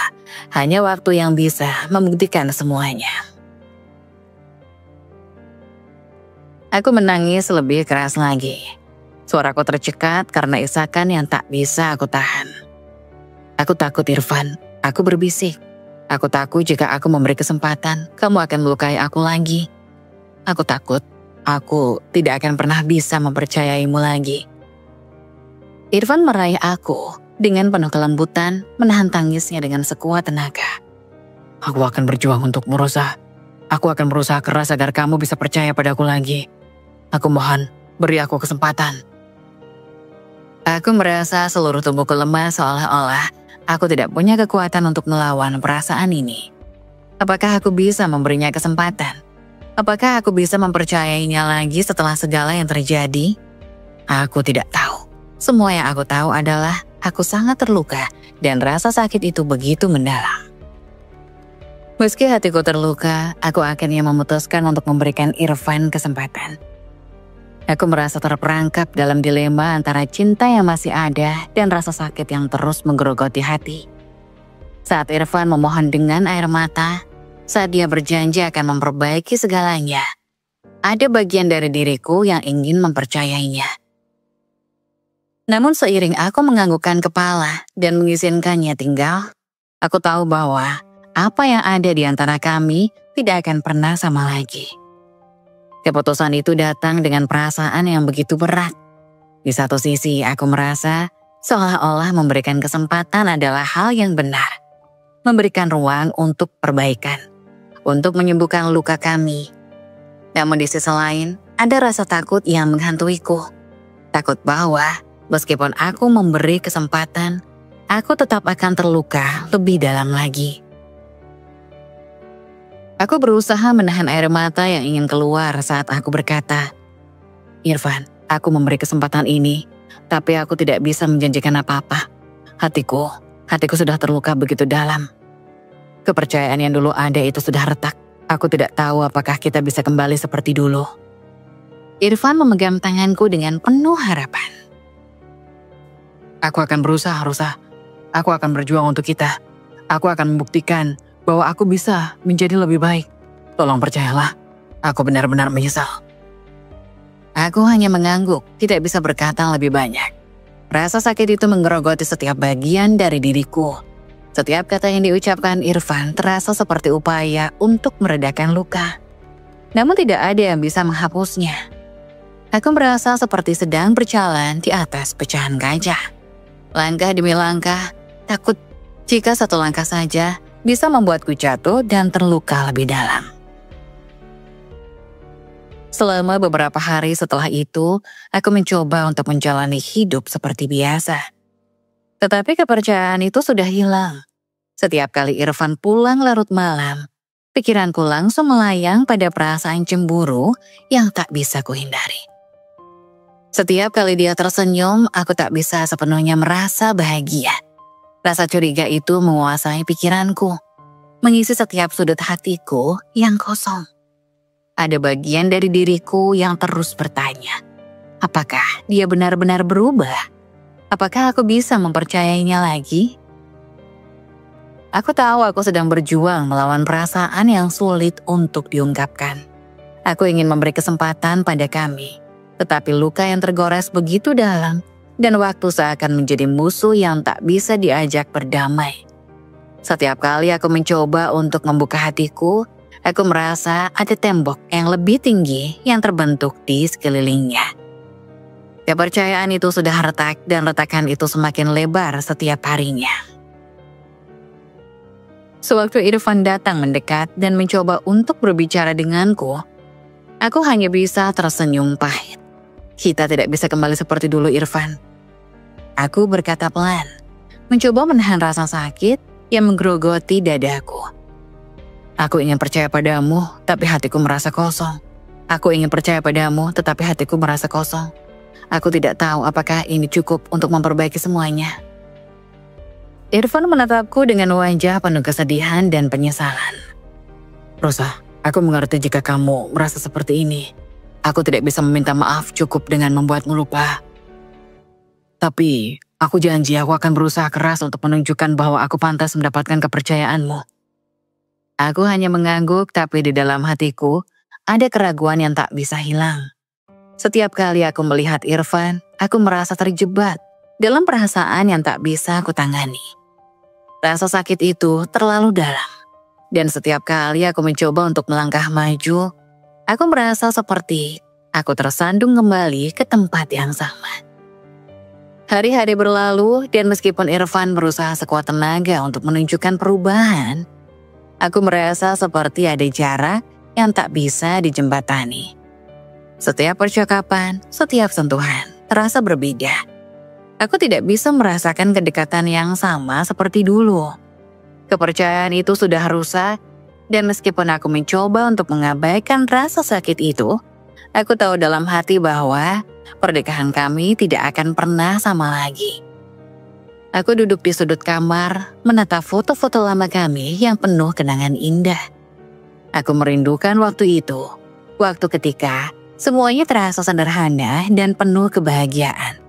hanya waktu yang bisa membuktikan semuanya. Aku menangis lebih keras lagi. Suaraku tercekat karena isakan yang tak bisa aku tahan. Aku takut Irfan, aku berbisik. Aku takut jika aku memberi kesempatan, kamu akan melukai aku lagi. Aku takut, aku tidak akan pernah bisa mempercayaimu lagi. Irfan meraih aku dengan penuh kelembutan, menahan tangisnya dengan sekuat tenaga. Aku akan berjuang untukmu, Rosa. Aku akan berusaha keras agar kamu bisa percaya padaku lagi. Aku mohon, beri aku kesempatan. Aku merasa seluruh tubuhku lemah seolah-olah aku tidak punya kekuatan untuk melawan perasaan ini. Apakah aku bisa memberinya kesempatan? Apakah aku bisa mempercayainya lagi setelah segala yang terjadi? Aku tidak tahu. Semua yang aku tahu adalah aku sangat terluka dan rasa sakit itu begitu mendalam. Meski hatiku terluka, aku akhirnya memutuskan untuk memberikan Irfan kesempatan. Aku merasa terperangkap dalam dilema antara cinta yang masih ada dan rasa sakit yang terus menggerogoti hati. Saat Irfan memohon dengan air mata, saat dia berjanji akan memperbaiki segalanya, ada bagian dari diriku yang ingin mempercayainya. Namun seiring aku menganggukkan kepala dan mengizinkannya tinggal, aku tahu bahwa apa yang ada di antara kami tidak akan pernah sama lagi. Keputusan itu datang dengan perasaan yang begitu berat. Di satu sisi aku merasa seolah-olah memberikan kesempatan adalah hal yang benar. Memberikan ruang untuk perbaikan, untuk menyembuhkan luka kami. Namun di sisi lain, ada rasa takut yang menghantuiku. Takut bahwa meskipun aku memberi kesempatan, aku tetap akan terluka lebih dalam lagi. Aku berusaha menahan air mata yang ingin keluar saat aku berkata, Irfan, aku memberi kesempatan ini, tapi aku tidak bisa menjanjikan apa-apa. Hatiku sudah terluka begitu dalam. Kepercayaan yang dulu ada itu sudah retak. Aku tidak tahu apakah kita bisa kembali seperti dulu. Irfan memegang tanganku dengan penuh harapan. Aku akan berusaha, Rosa. Aku akan berjuang untuk kita. Aku akan membuktikan bahwa aku bisa menjadi lebih baik. Tolong percayalah, aku benar-benar menyesal. Aku hanya mengangguk, tidak bisa berkata lebih banyak. Rasa sakit itu menggerogoti setiap bagian dari diriku. Setiap kata yang diucapkan Irfan terasa seperti upaya untuk meredakan luka. Namun tidak ada yang bisa menghapusnya. Aku merasa seperti sedang berjalan di atas pecahan kaca. Langkah demi langkah, takut jika satu langkah saja bisa membuatku jatuh dan terluka lebih dalam. Selama beberapa hari setelah itu, aku mencoba untuk menjalani hidup seperti biasa. Tetapi kepercayaan itu sudah hilang. Setiap kali Irfan pulang larut malam, pikiranku langsung melayang pada perasaan cemburu yang tak bisa kuhindari. Setiap kali dia tersenyum, aku tak bisa sepenuhnya merasa bahagia. Rasa curiga itu menguasai pikiranku, mengisi setiap sudut hatiku yang kosong. Ada bagian dari diriku yang terus bertanya, apakah dia benar-benar berubah? Apakah aku bisa mempercayainya lagi? Aku tahu aku sedang berjuang melawan perasaan yang sulit untuk diungkapkan. Aku ingin memberi kesempatan pada kami, tetapi luka yang tergores begitu dalam, dan waktu seakan menjadi musuh yang tak bisa diajak berdamai. Setiap kali aku mencoba untuk membuka hatiku, aku merasa ada tembok yang lebih tinggi yang terbentuk di sekelilingnya. Kepercayaan itu sudah retak dan retakan itu semakin lebar setiap harinya. Sewaktu Irfan datang mendekat dan mencoba untuk berbicara denganku, aku hanya bisa tersenyum pahit. Kita tidak bisa kembali seperti dulu, Irfan. Aku berkata pelan, mencoba menahan rasa sakit yang menggerogoti dadaku. Aku ingin percaya padamu, tapi hatiku merasa kosong. Aku ingin percaya padamu, tetapi hatiku merasa kosong. Aku tidak tahu apakah ini cukup untuk memperbaiki semuanya. Irfan menatapku dengan wajah penuh kesedihan dan penyesalan. Rosa, aku mengerti jika kamu merasa seperti ini. Aku tidak bisa meminta maaf cukup dengan membuatmu lupa. Tapi, aku janji aku akan berusaha keras untuk menunjukkan bahwa aku pantas mendapatkan kepercayaanmu. Aku hanya mengangguk, tapi di dalam hatiku ada keraguan yang tak bisa hilang. Setiap kali aku melihat Irfan, aku merasa terjebak dalam perasaan yang tak bisa aku tangani. Rasa sakit itu terlalu dalam. Dan setiap kali aku mencoba untuk melangkah maju, aku merasa seperti aku tersandung kembali ke tempat yang sama. Hari-hari berlalu dan meskipun Irfan berusaha sekuat tenaga untuk menunjukkan perubahan, aku merasa seperti ada jarak yang tak bisa dijembatani. Setiap percakapan, setiap sentuhan terasa berbeda. Aku tidak bisa merasakan kedekatan yang sama seperti dulu. Kepercayaan itu sudah rusak, dan meskipun aku mencoba untuk mengabaikan rasa sakit itu, aku tahu dalam hati bahwa pernikahan kami tidak akan pernah sama lagi. Aku duduk di sudut kamar, menatap foto-foto lama kami yang penuh kenangan indah. Aku merindukan waktu itu, waktu ketika semuanya terasa sederhana dan penuh kebahagiaan.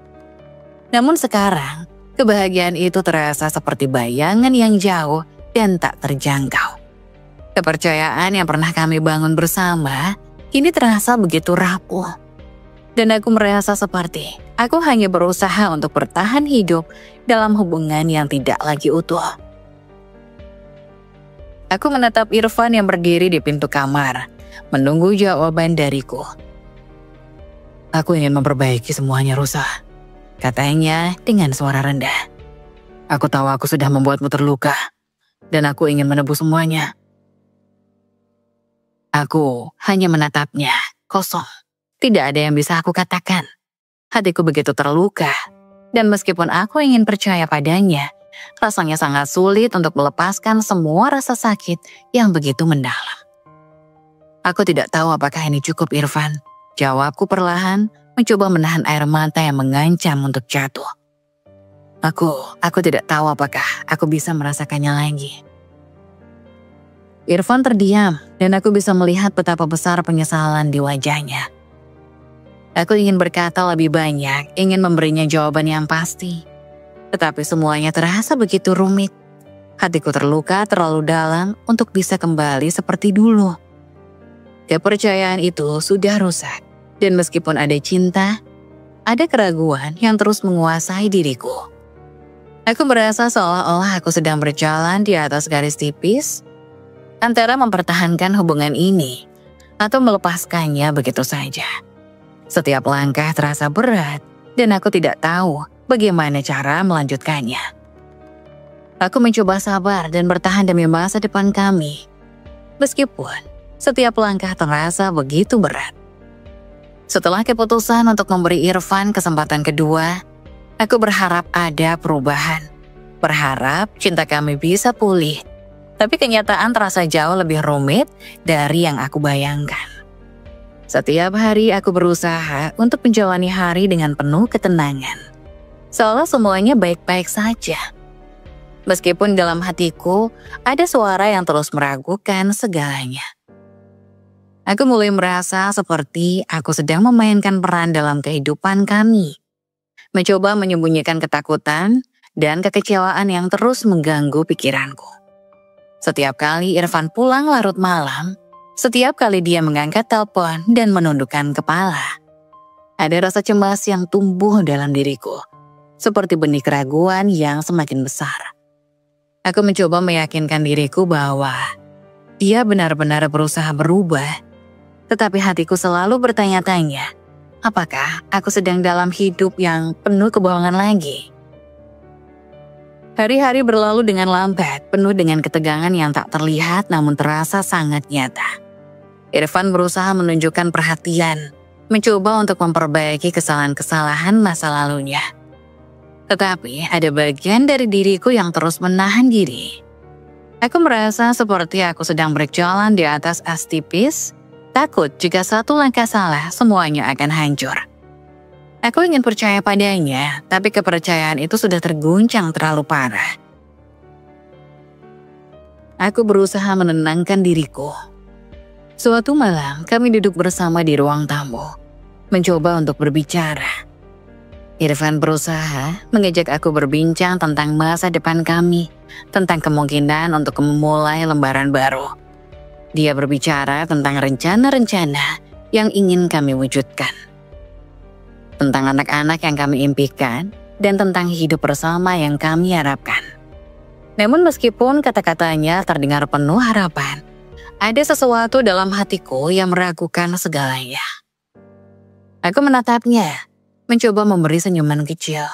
Namun sekarang, kebahagiaan itu terasa seperti bayangan yang jauh dan tak terjangkau. Kepercayaan yang pernah kami bangun bersama kini terasa begitu rapuh. Dan aku merasa seperti aku hanya berusaha untuk bertahan hidup dalam hubungan yang tidak lagi utuh. Aku menatap Irfan yang berdiri di pintu kamar, menunggu jawaban dariku. Aku ingin memperbaiki semuanya, Rusa, katanya dengan suara rendah. Aku tahu aku sudah membuatmu terluka, dan aku ingin menebus semuanya. Aku hanya menatapnya, kosong. Tidak ada yang bisa aku katakan. Hatiku begitu terluka, dan meskipun aku ingin percaya padanya, rasanya sangat sulit untuk melepaskan semua rasa sakit yang begitu mendalam. Aku tidak tahu apakah ini cukup, Irfan. Jawabku perlahan, mencoba menahan air mata yang mengancam untuk jatuh. Aku tidak tahu apakah aku bisa merasakannya lagi. Irfan terdiam, dan aku bisa melihat betapa besar penyesalan di wajahnya. Aku ingin berkata lebih banyak, ingin memberinya jawaban yang pasti. Tetapi semuanya terasa begitu rumit. Hatiku terluka terlalu dalam untuk bisa kembali seperti dulu. Kepercayaan itu sudah rusak. Dan meskipun ada cinta, ada keraguan yang terus menguasai diriku. Aku merasa seolah-olah aku sedang berjalan di atas garis tipis antara mempertahankan hubungan ini atau melepaskannya begitu saja. Setiap langkah terasa berat dan aku tidak tahu bagaimana cara melanjutkannya. Aku mencoba sabar dan bertahan demi masa depan kami. Meskipun setiap langkah terasa begitu berat. Setelah keputusan untuk memberi Irfan kesempatan kedua, aku berharap ada perubahan. Berharap cinta kami bisa pulih. Tapi kenyataan terasa jauh lebih rumit dari yang aku bayangkan. Setiap hari aku berusaha untuk menjalani hari dengan penuh ketenangan. Seolah semuanya baik-baik saja. Meskipun dalam hatiku ada suara yang terus meragukan segalanya. Aku mulai merasa seperti aku sedang memainkan peran dalam kehidupan kami. Mencoba menyembunyikan ketakutan dan kekecewaan yang terus mengganggu pikiranku. Setiap kali Irfan pulang larut malam, setiap kali dia mengangkat telepon dan menundukkan kepala, ada rasa cemas yang tumbuh dalam diriku, seperti benih keraguan yang semakin besar. Aku mencoba meyakinkan diriku bahwa dia benar-benar berusaha berubah, tetapi hatiku selalu bertanya-tanya, apakah aku sedang dalam hidup yang penuh kebohongan lagi? Hari-hari berlalu dengan lambat, penuh dengan ketegangan yang tak terlihat namun terasa sangat nyata. Irfan berusaha menunjukkan perhatian, mencoba untuk memperbaiki kesalahan-kesalahan masa lalunya. Tetapi ada bagian dari diriku yang terus menahan diri. Aku merasa seperti aku sedang berjalan di atas es tipis, takut jika satu langkah salah semuanya akan hancur. Aku ingin percaya padanya, tapi kepercayaan itu sudah terguncang terlalu parah. Aku berusaha menenangkan diriku. Suatu malam, kami duduk bersama di ruang tamu, mencoba untuk berbicara. Irfan berusaha mengajak aku berbincang tentang masa depan kami, tentang kemungkinan untuk memulai lembaran baru. Dia berbicara tentang rencana-rencana yang ingin kami wujudkan. Tentang anak-anak yang kami impikan, dan tentang hidup bersama yang kami harapkan. Namun meskipun kata-katanya terdengar penuh harapan, ada sesuatu dalam hatiku yang meragukan segalanya. Aku menatapnya, mencoba memberi senyuman kecil.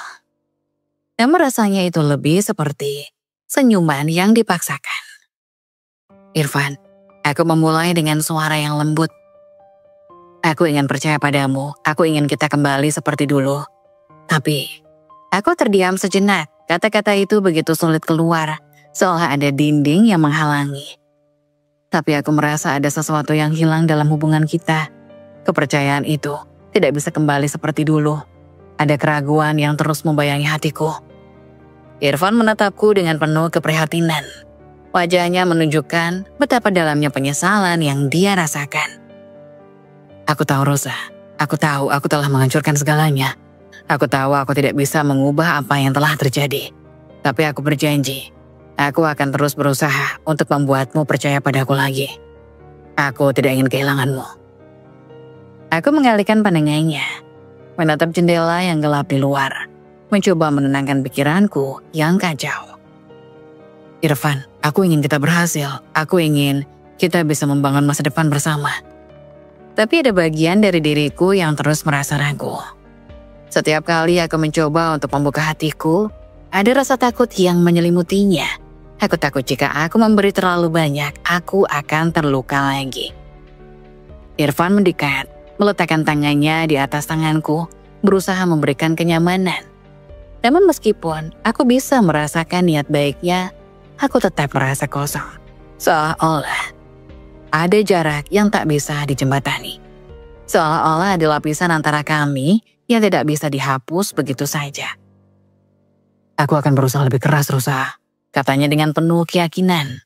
Namun rasanya itu lebih seperti senyuman yang dipaksakan. Irfan, aku memulai dengan suara yang lembut. Aku ingin percaya padamu, aku ingin kita kembali seperti dulu. Tapi, aku terdiam sejenak. Kata-kata itu begitu sulit keluar, seolah ada dinding yang menghalangi. Tapi aku merasa ada sesuatu yang hilang dalam hubungan kita. Kepercayaan itu tidak bisa kembali seperti dulu. Ada keraguan yang terus membayangi hatiku. Irfan menatapku dengan penuh keprihatinan. Wajahnya menunjukkan betapa dalamnya penyesalan yang dia rasakan. Aku tahu, Rosa. Aku tahu aku telah menghancurkan segalanya. Aku tahu aku tidak bisa mengubah apa yang telah terjadi. Tapi aku berjanji, aku akan terus berusaha untuk membuatmu percaya padaku lagi. Aku tidak ingin kehilanganmu. Aku mengalihkan pandangannya, menatap jendela yang gelap di luar, mencoba menenangkan pikiranku yang kacau. Irfan, aku ingin kita berhasil. Aku ingin kita bisa membangun masa depan bersama. Tapi ada bagian dari diriku yang terus merasa ragu. Setiap kali aku mencoba untuk membuka hatiku, ada rasa takut yang menyelimutinya. Aku takut jika aku memberi terlalu banyak, aku akan terluka lagi. Irfan mendekat, meletakkan tangannya di atas tanganku, berusaha memberikan kenyamanan. Namun meskipun aku bisa merasakan niat baiknya, aku tetap merasa kosong. Seolah-olah ada jarak yang tak bisa dijembatani. Seolah-olah ada lapisan antara kami yang tidak bisa dihapus begitu saja. Aku akan berusaha lebih keras, Rosa, katanya dengan penuh keyakinan.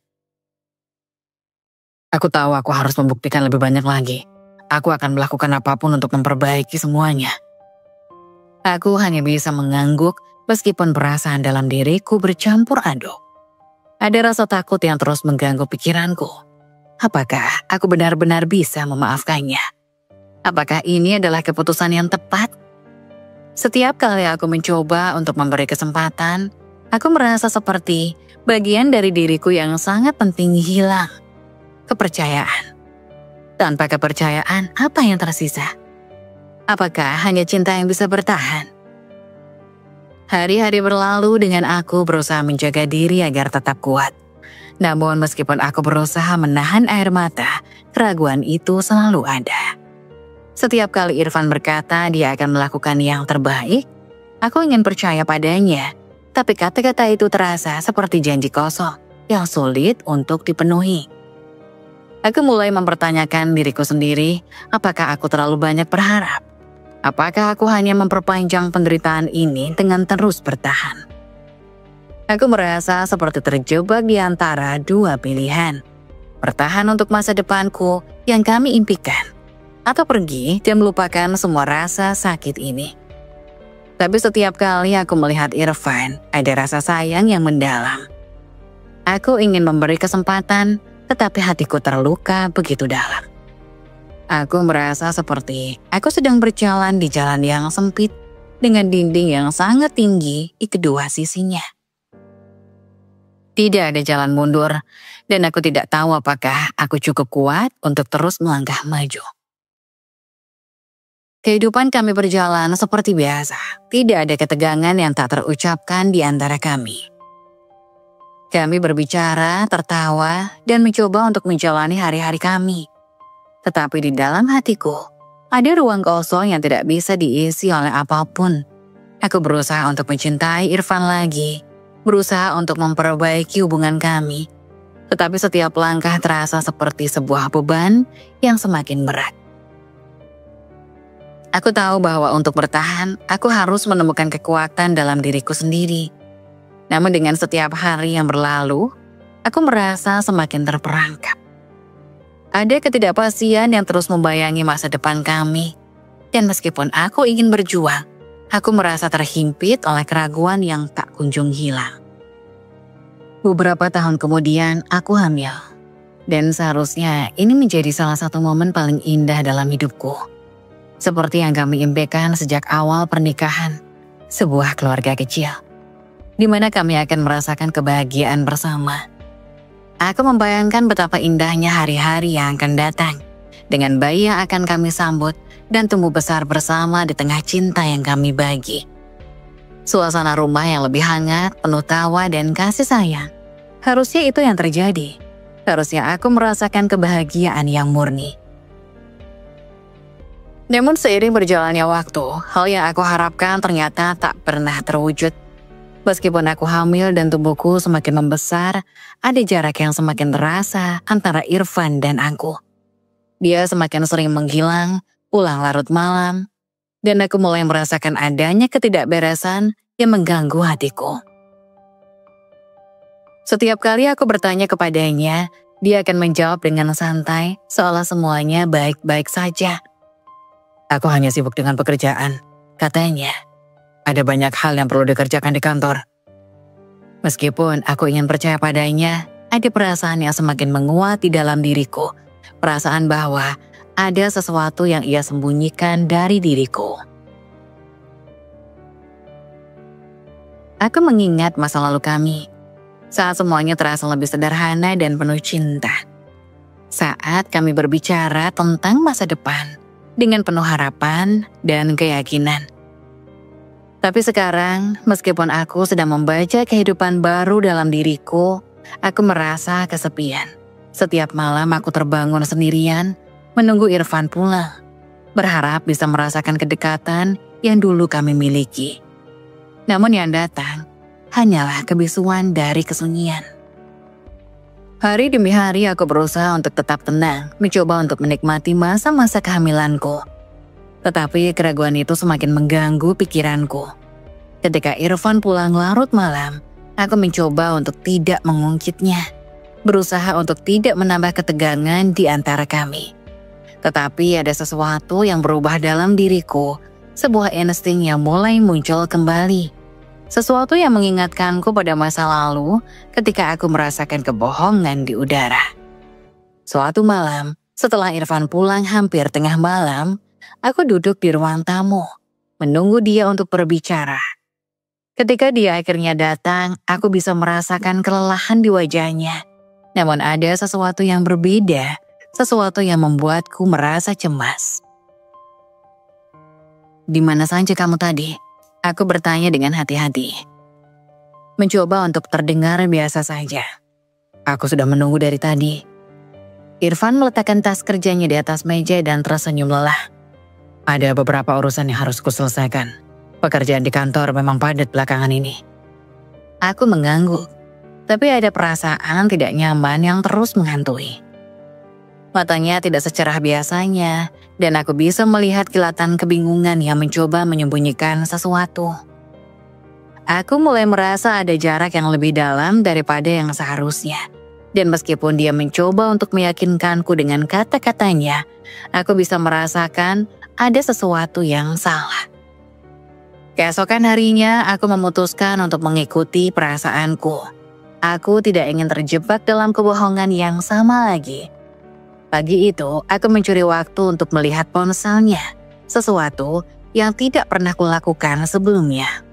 Aku tahu aku harus membuktikan lebih banyak lagi. Aku akan melakukan apapun untuk memperbaiki semuanya. Aku hanya bisa mengangguk meskipun perasaan dalam diriku bercampur aduk. Ada rasa takut yang terus mengganggu pikiranku. Apakah aku benar-benar bisa memaafkannya? Apakah ini adalah keputusan yang tepat? Setiap kali aku mencoba untuk memberi kesempatan, aku merasa seperti bagian dari diriku yang sangat penting hilang. Kepercayaan. Tanpa kepercayaan, apa yang tersisa? Apakah hanya cinta yang bisa bertahan? Hari-hari berlalu dengan aku berusaha menjaga diri agar tetap kuat. Namun meskipun aku berusaha menahan air mata, keraguan itu selalu ada. Setiap kali Irfan berkata dia akan melakukan yang terbaik, aku ingin percaya padanya. Tapi kata-kata itu terasa seperti janji kosong yang sulit untuk dipenuhi. Aku mulai mempertanyakan diriku sendiri, apakah aku terlalu banyak berharap? Apakah aku hanya memperpanjang penderitaan ini dengan terus bertahan? Aku merasa seperti terjebak di antara dua pilihan. Bertahan untuk masa depanku yang kami impikan, atau pergi dan melupakan semua rasa sakit ini. Tapi setiap kali aku melihat Irfan, ada rasa sayang yang mendalam. Aku ingin memberi kesempatan, tetapi hatiku terluka begitu dalam. Aku merasa seperti aku sedang berjalan di jalan yang sempit dengan dinding yang sangat tinggi di kedua sisinya. Tidak ada jalan mundur, dan aku tidak tahu apakah aku cukup kuat untuk terus melangkah maju. Kehidupan kami berjalan seperti biasa. Tidak ada ketegangan yang tak terucapkan di antara kami. Kami berbicara, tertawa, dan mencoba untuk menjalani hari-hari kami. Tetapi di dalam hatiku, ada ruang kosong yang tidak bisa diisi oleh apapun. Aku berusaha untuk mencintai Irfan lagi, berusaha untuk memperbaiki hubungan kami. Tetapi setiap langkah terasa seperti sebuah beban yang semakin berat. Aku tahu bahwa untuk bertahan, aku harus menemukan kekuatan dalam diriku sendiri. Namun dengan setiap hari yang berlalu, aku merasa semakin terperangkap. Ada ketidakpastian yang terus membayangi masa depan kami. Dan meskipun aku ingin berjuang, aku merasa terhimpit oleh keraguan yang tak kunjung hilang. Beberapa tahun kemudian, aku hamil. Dan seharusnya ini menjadi salah satu momen paling indah dalam hidupku. Seperti yang kami impikan sejak awal pernikahan, sebuah keluarga kecil. di mana kami akan merasakan kebahagiaan bersama. Aku membayangkan betapa indahnya hari-hari yang akan datang, dengan bayi yang akan kami sambut dan tumbuh besar bersama di tengah cinta yang kami bagi. Suasana rumah yang lebih hangat, penuh tawa dan kasih sayang. Harusnya itu yang terjadi. Harusnya aku merasakan kebahagiaan yang murni. Namun seiring berjalannya waktu, hal yang aku harapkan ternyata tak pernah terwujud. Meskipun aku hamil dan tubuhku semakin membesar, ada jarak yang semakin terasa antara Irfan dan aku. Dia semakin sering menghilang, pulang larut malam, dan aku mulai merasakan adanya ketidakberesan yang mengganggu hatiku. Setiap kali aku bertanya kepadanya, dia akan menjawab dengan santai, seolah semuanya baik-baik saja. Aku hanya sibuk dengan pekerjaan, katanya. Ada banyak hal yang perlu dikerjakan di kantor. Meskipun aku ingin percaya padanya, ada perasaan yang semakin menguat di dalam diriku. Perasaan bahwa ada sesuatu yang ia sembunyikan dari diriku. Aku mengingat masa lalu kami, saat semuanya terasa lebih sederhana dan penuh cinta. Saat kami berbicara tentang masa depan, dengan penuh harapan dan keyakinan. Tapi sekarang, meskipun aku sedang membaca kehidupan baru dalam diriku, aku merasa kesepian. Setiap malam aku terbangun sendirian, menunggu Irfan pulang, berharap bisa merasakan kedekatan yang dulu kami miliki. Namun yang datang, hanyalah kebisuan dari kesunyian. Hari demi hari aku berusaha untuk tetap tenang, mencoba untuk menikmati masa-masa kehamilanku. Tetapi keraguan itu semakin mengganggu pikiranku. Ketika Irfan pulang larut malam, aku mencoba untuk tidak mengungkitnya. Berusaha untuk tidak menambah ketegangan di antara kami. Tetapi ada sesuatu yang berubah dalam diriku, sebuah insting yang mulai muncul kembali. Sesuatu yang mengingatkanku pada masa lalu ketika aku merasakan kebohongan di udara. Suatu malam, setelah Irfan pulang hampir tengah malam, aku duduk di ruang tamu, menunggu dia untuk berbicara. Ketika dia akhirnya datang, aku bisa merasakan kelelahan di wajahnya. Namun ada sesuatu yang berbeda, sesuatu yang membuatku merasa cemas. "Di mana saja kamu tadi?" Aku bertanya dengan hati-hati. Mencoba untuk terdengar biasa saja. Aku sudah menunggu dari tadi. Irfan meletakkan tas kerjanya di atas meja dan tersenyum lelah. Ada beberapa urusan yang harus kuselesaikan. Pekerjaan di kantor memang padat belakangan ini. Aku mengangguk, tapi ada perasaan tidak nyaman yang terus menghantui. Matanya tidak secerah biasanya, dan aku bisa melihat kilatan kebingungan yang mencoba menyembunyikan sesuatu. Aku mulai merasa ada jarak yang lebih dalam daripada yang seharusnya. Dan meskipun dia mencoba untuk meyakinkanku dengan kata-katanya, aku bisa merasakan ada sesuatu yang salah. Keesokan harinya, aku memutuskan untuk mengikuti perasaanku. Aku tidak ingin terjebak dalam kebohongan yang sama lagi. Pagi itu, aku mencuri waktu untuk melihat ponselnya, sesuatu yang tidak pernah kulakukan sebelumnya.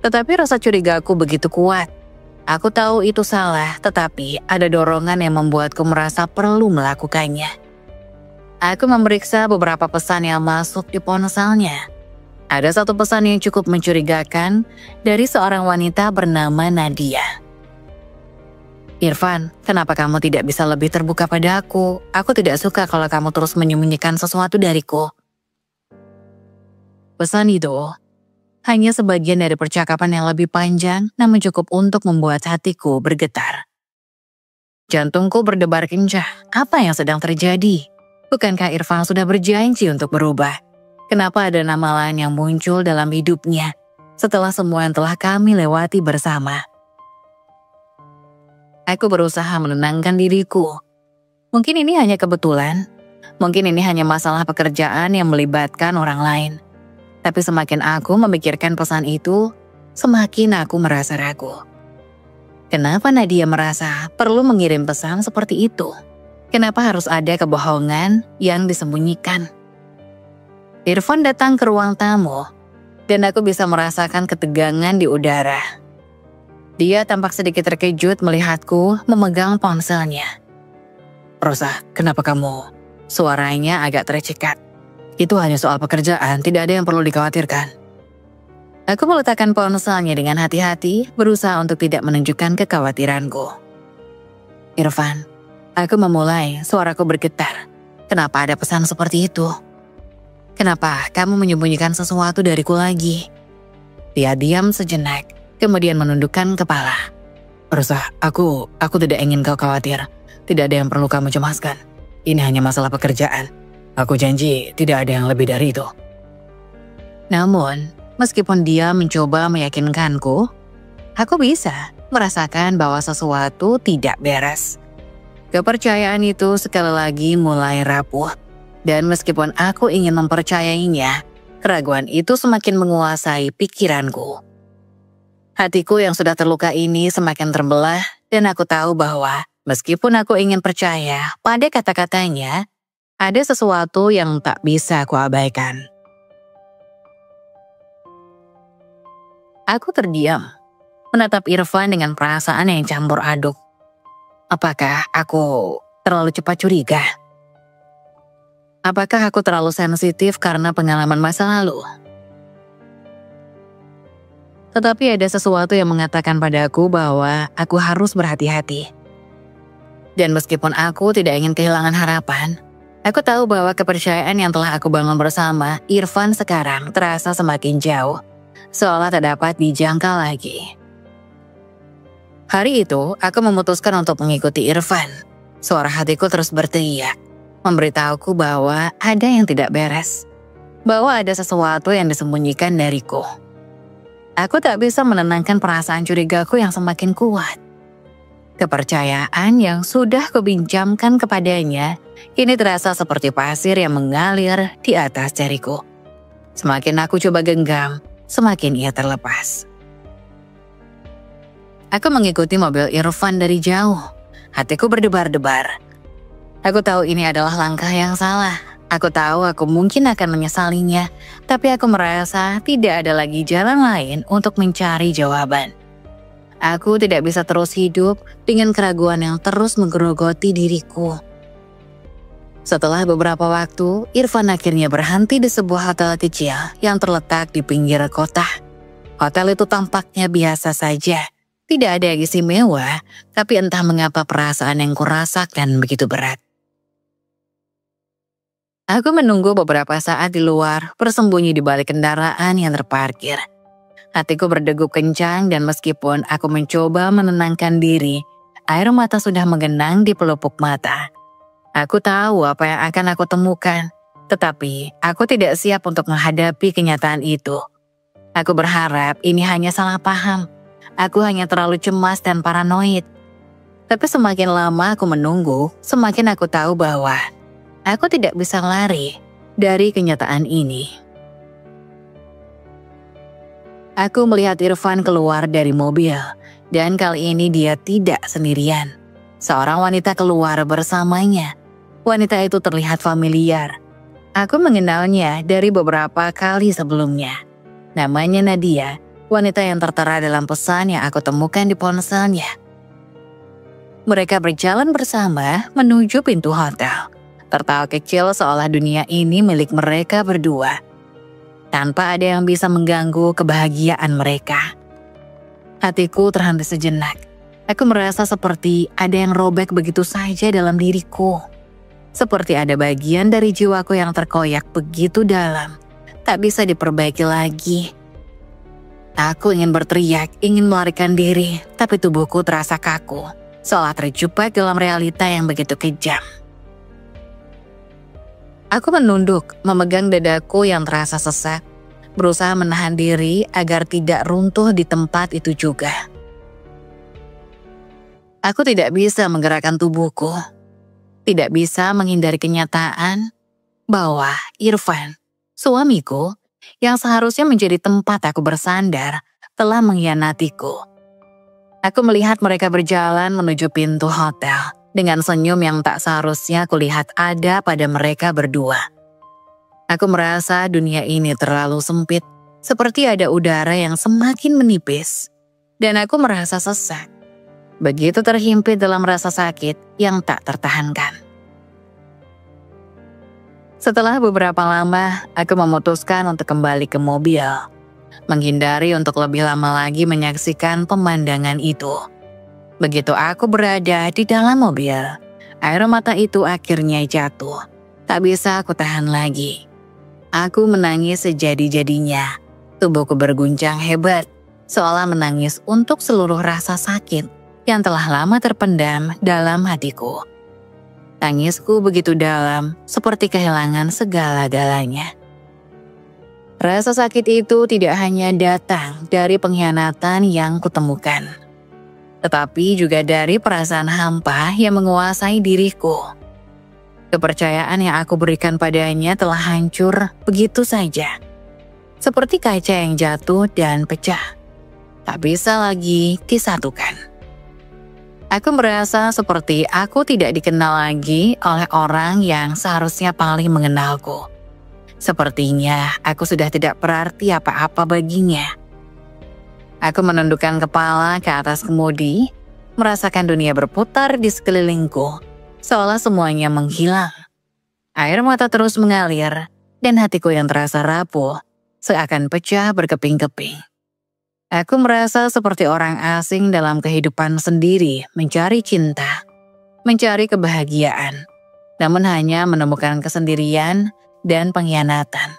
Tetapi rasa curigaku begitu kuat. Aku tahu itu salah, tetapi ada dorongan yang membuatku merasa perlu melakukannya. Aku memeriksa beberapa pesan yang masuk di ponselnya. Ada satu pesan yang cukup mencurigakan dari seorang wanita bernama Nadia. "Irfan, kenapa kamu tidak bisa lebih terbuka pada aku? Aku tidak suka kalau kamu terus menyembunyikan sesuatu dariku." Pesan itu hanya sebagian dari percakapan yang lebih panjang, namun cukup untuk membuat hatiku bergetar. Jantungku berdebar kencang. Apa yang sedang terjadi? Bukankah Irfan sudah berjanji untuk berubah? Kenapa ada nama lain yang muncul dalam hidupnya setelah semua yang telah kami lewati bersama? Aku berusaha menenangkan diriku. Mungkin ini hanya kebetulan. Mungkin ini hanya masalah pekerjaan yang melibatkan orang lain. Tapi semakin aku memikirkan pesan itu, semakin aku merasa ragu. Kenapa Nadia merasa perlu mengirim pesan seperti itu? Kenapa harus ada kebohongan yang disembunyikan? Irfan datang ke ruang tamu, dan aku bisa merasakan ketegangan di udara. Dia tampak sedikit terkejut melihatku memegang ponselnya. Rosa, kenapa kamu? Suaranya agak tercekat. Itu hanya soal pekerjaan, tidak ada yang perlu dikhawatirkan. Aku meletakkan ponselnya dengan hati-hati, berusaha untuk tidak menunjukkan kekhawatiranku. Irfan, aku memulai, suaraku bergetar. Kenapa ada pesan seperti itu? Kenapa kamu menyembunyikan sesuatu dariku lagi? Dia diam sejenak, kemudian menundukkan kepala. Rosa, aku tidak ingin kau khawatir. Tidak ada yang perlu kamu cemaskan. Ini hanya masalah pekerjaan. Aku janji tidak ada yang lebih dari itu. Namun, meskipun dia mencoba meyakinkanku, aku bisa merasakan bahwa sesuatu tidak beres. Kepercayaan itu sekali lagi mulai rapuh. Dan meskipun aku ingin mempercayainya, keraguan itu semakin menguasai pikiranku. Hatiku yang sudah terluka ini semakin terbelah dan aku tahu bahwa meskipun aku ingin percaya pada kata-katanya, ada sesuatu yang tak bisa aku abaikan. Aku terdiam, menatap Irfan dengan perasaan yang campur aduk. Apakah aku terlalu cepat curiga? Apakah aku terlalu sensitif karena pengalaman masa lalu? Tetapi ada sesuatu yang mengatakan padaku bahwa aku harus berhati-hati. Dan meskipun aku tidak ingin kehilangan harapan, aku tahu bahwa kepercayaan yang telah aku bangun bersama Irfan sekarang terasa semakin jauh, seolah tak dapat dijangkau lagi. Hari itu, aku memutuskan untuk mengikuti Irfan. Suara hatiku terus berteriak, memberitahuku bahwa ada yang tidak beres, bahwa ada sesuatu yang disembunyikan dariku. Aku tak bisa menenangkan perasaan curigaku yang semakin kuat. Kepercayaan yang sudah kubinjamkan kepadanya kini terasa seperti pasir yang mengalir di atas jariku. Semakin aku coba genggam, semakin ia terlepas. Aku mengikuti mobil Irfan dari jauh. Hatiku berdebar-debar. Aku tahu ini adalah langkah yang salah. Aku tahu aku mungkin akan menyesalinya, tapi aku merasa tidak ada lagi jalan lain untuk mencari jawaban. Aku tidak bisa terus hidup dengan keraguan yang terus menggerogoti diriku. Setelah beberapa waktu, Irfan akhirnya berhenti di sebuah hotel kecil yang terletak di pinggir kota. Hotel itu tampaknya biasa saja. Tidak ada yang istimewa, tapi entah mengapa perasaan yang kurasakan begitu berat. Aku menunggu beberapa saat di luar, bersembunyi di balik kendaraan yang terparkir. Hatiku berdegup kencang dan meskipun aku mencoba menenangkan diri, air mata sudah menggenang di pelupuk mata. Aku tahu apa yang akan aku temukan, tetapi aku tidak siap untuk menghadapi kenyataan itu. Aku berharap ini hanya salah paham. Aku hanya terlalu cemas dan paranoid. Tapi semakin lama aku menunggu, semakin aku tahu bahwa aku tidak bisa lari dari kenyataan ini. Aku melihat Irfan keluar dari mobil, dan kali ini dia tidak sendirian. Seorang wanita keluar bersamanya. Wanita itu terlihat familiar. Aku mengenalnya dari beberapa kali sebelumnya. Namanya Nadia, wanita yang tertera dalam pesan yang aku temukan di ponselnya. Mereka berjalan bersama menuju pintu hotel. Tertawa kecil seolah dunia ini milik mereka berdua. Tanpa ada yang bisa mengganggu kebahagiaan mereka. Hatiku terhenti sejenak. Aku merasa seperti ada yang robek begitu saja dalam diriku. Seperti ada bagian dari jiwaku yang terkoyak begitu dalam. Tak bisa diperbaiki lagi. Aku ingin berteriak, ingin melarikan diri, tapi tubuhku terasa kaku. Seolah terjebak dalam realita yang begitu kejam. Aku menunduk, memegang dadaku yang terasa sesak, berusaha menahan diri agar tidak runtuh di tempat itu juga. Aku tidak bisa menggerakkan tubuhku, tidak bisa menghindari kenyataan bahwa Irfan, suamiku, yang seharusnya menjadi tempat aku bersandar, telah mengkhianatiku. Aku melihat mereka berjalan menuju pintu hotel, dengan senyum yang tak seharusnya kulihat ada pada mereka berdua. Aku merasa dunia ini terlalu sempit, seperti ada udara yang semakin menipis. dan aku merasa sesak. Begitu terhimpit dalam rasa sakit yang tak tertahankan. Setelah beberapa lama, aku memutuskan untuk kembali ke mobil, menghindari untuk lebih lama lagi menyaksikan pemandangan itu. Begitu aku berada di dalam mobil, air mata itu akhirnya jatuh. Tak bisa aku tahan lagi. Aku menangis sejadi-jadinya. Tubuhku berguncang hebat, seolah menangis untuk seluruh rasa sakit yang telah lama terpendam dalam hatiku. Tangisku begitu dalam, seperti kehilangan segala-galanya. Rasa sakit itu tidak hanya datang dari pengkhianatan yang kutemukan, tetapi juga dari perasaan hampa yang menguasai diriku. Kepercayaan yang aku berikan padanya telah hancur begitu saja. Seperti kaca yang jatuh dan pecah. Tak bisa lagi disatukan. Aku merasa seperti aku tidak dikenal lagi oleh orang yang seharusnya paling mengenalku. Sepertinya aku sudah tidak berarti apa-apa baginya. Aku menundukkan kepala ke atas kemudi, merasakan dunia berputar di sekelilingku. Seolah semuanya menghilang. Air mata terus mengalir, dan hatiku yang terasa rapuh seakan pecah berkeping-keping. Aku merasa seperti orang asing dalam kehidupan sendiri, mencari cinta, mencari kebahagiaan, namun hanya menemukan kesendirian dan pengkhianatan.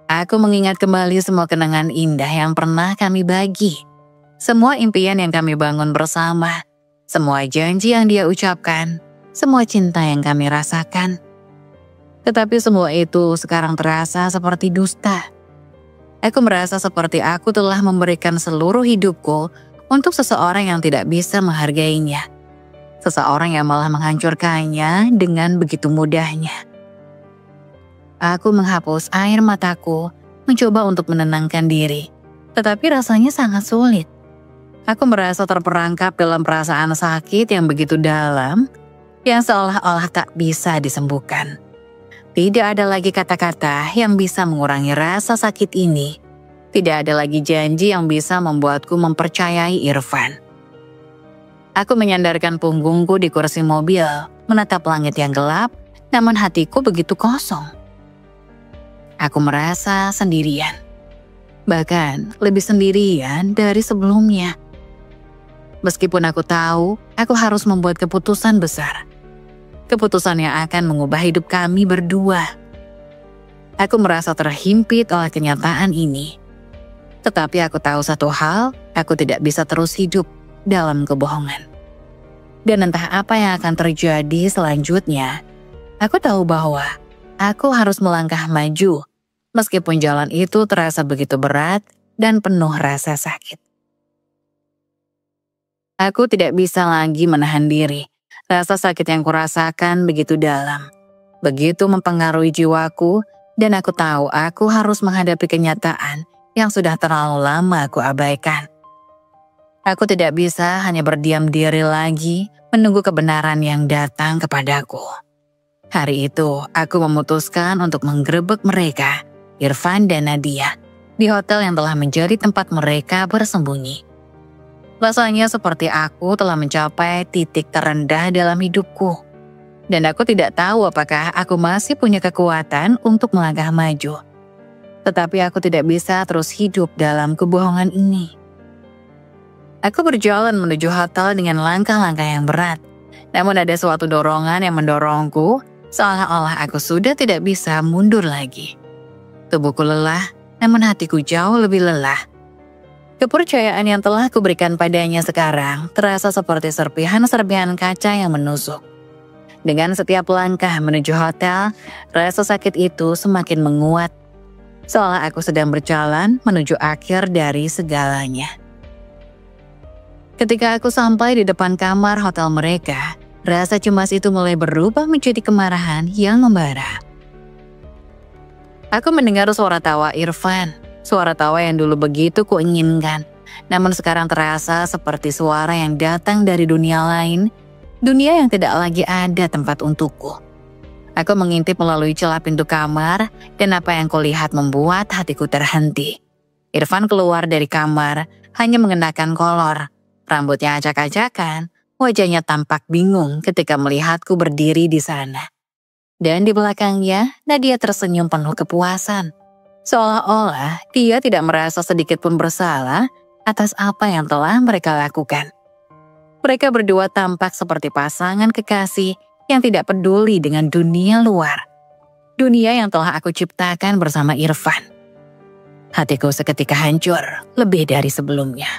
Aku mengingat kembali semua kenangan indah yang pernah kami bagi, semua impian yang kami bangun bersama, semua janji yang dia ucapkan, semua cinta yang kami rasakan. Tetapi semua itu sekarang terasa seperti dusta. Aku merasa seperti aku telah memberikan seluruh hidupku untuk seseorang yang tidak bisa menghargainya. Seseorang yang malah menghancurkannya dengan begitu mudahnya. Aku menghapus air mataku, mencoba untuk menenangkan diri. Tetapi rasanya sangat sulit. Aku merasa terperangkap dalam perasaan sakit yang begitu dalam, yang seolah-olah tak bisa disembuhkan. Tidak ada lagi kata-kata yang bisa mengurangi rasa sakit ini. Tidak ada lagi janji yang bisa membuatku mempercayai Irfan. Aku menyandarkan punggungku di kursi mobil, menatap langit yang gelap, namun hatiku begitu kosong. Aku merasa sendirian. Bahkan lebih sendirian dari sebelumnya. Meskipun aku tahu, aku harus membuat keputusan besar. Keputusan yang akan mengubah hidup kami berdua. Aku merasa terhimpit oleh kenyataan ini. Tetapi aku tahu satu hal, aku tidak bisa terus hidup dalam kebohongan. Dan entah apa yang akan terjadi selanjutnya, aku tahu bahwa aku harus melangkah maju, meskipun jalan itu terasa begitu berat dan penuh rasa sakit. Aku tidak bisa lagi menahan diri. Rasa sakit yang kurasakan begitu dalam. Begitu mempengaruhi jiwaku, dan aku tahu aku harus menghadapi kenyataan yang sudah terlalu lama aku abaikan. Aku tidak bisa hanya berdiam diri lagi, menunggu kebenaran yang datang kepadaku. Hari itu, aku memutuskan untuk menggerebek mereka, Irfan dan Nadia, di hotel yang telah menjadi tempat mereka bersembunyi. Rasanya seperti aku telah mencapai titik terendah dalam hidupku. Dan aku tidak tahu apakah aku masih punya kekuatan untuk melangkah maju. Tetapi aku tidak bisa terus hidup dalam kebohongan ini. Aku berjalan menuju hotel dengan langkah-langkah yang berat. Namun ada suatu dorongan yang mendorongku, seolah-olah aku sudah tidak bisa mundur lagi. Tubuhku lelah, namun hatiku jauh lebih lelah. Kepercayaan yang telah kuberikan padanya sekarang terasa seperti serpihan-serpihan kaca yang menusuk. Dengan setiap langkah menuju hotel, rasa sakit itu semakin menguat. Seolah aku sedang berjalan menuju akhir dari segalanya. Ketika aku sampai di depan kamar hotel mereka, rasa cemas itu mulai berubah menjadi kemarahan yang membara. Aku mendengar suara tawa Irfan. Suara tawa yang dulu begitu kuinginkan, namun sekarang terasa seperti suara yang datang dari dunia lain, dunia yang tidak lagi ada tempat untukku. Aku mengintip melalui celah pintu kamar, dan apa yang kulihat membuat hatiku terhenti. Irfan keluar dari kamar, hanya mengenakan kolor, rambutnya acak-acakan, wajahnya tampak bingung ketika melihatku berdiri di sana. Dan di belakangnya, Nadia tersenyum penuh kepuasan. Seolah-olah dia tidak merasa sedikit pun bersalah atas apa yang telah mereka lakukan. Mereka berdua tampak seperti pasangan kekasih yang tidak peduli dengan dunia luar. Dunia yang telah aku ciptakan bersama Irfan. Hatiku seketika hancur lebih dari sebelumnya.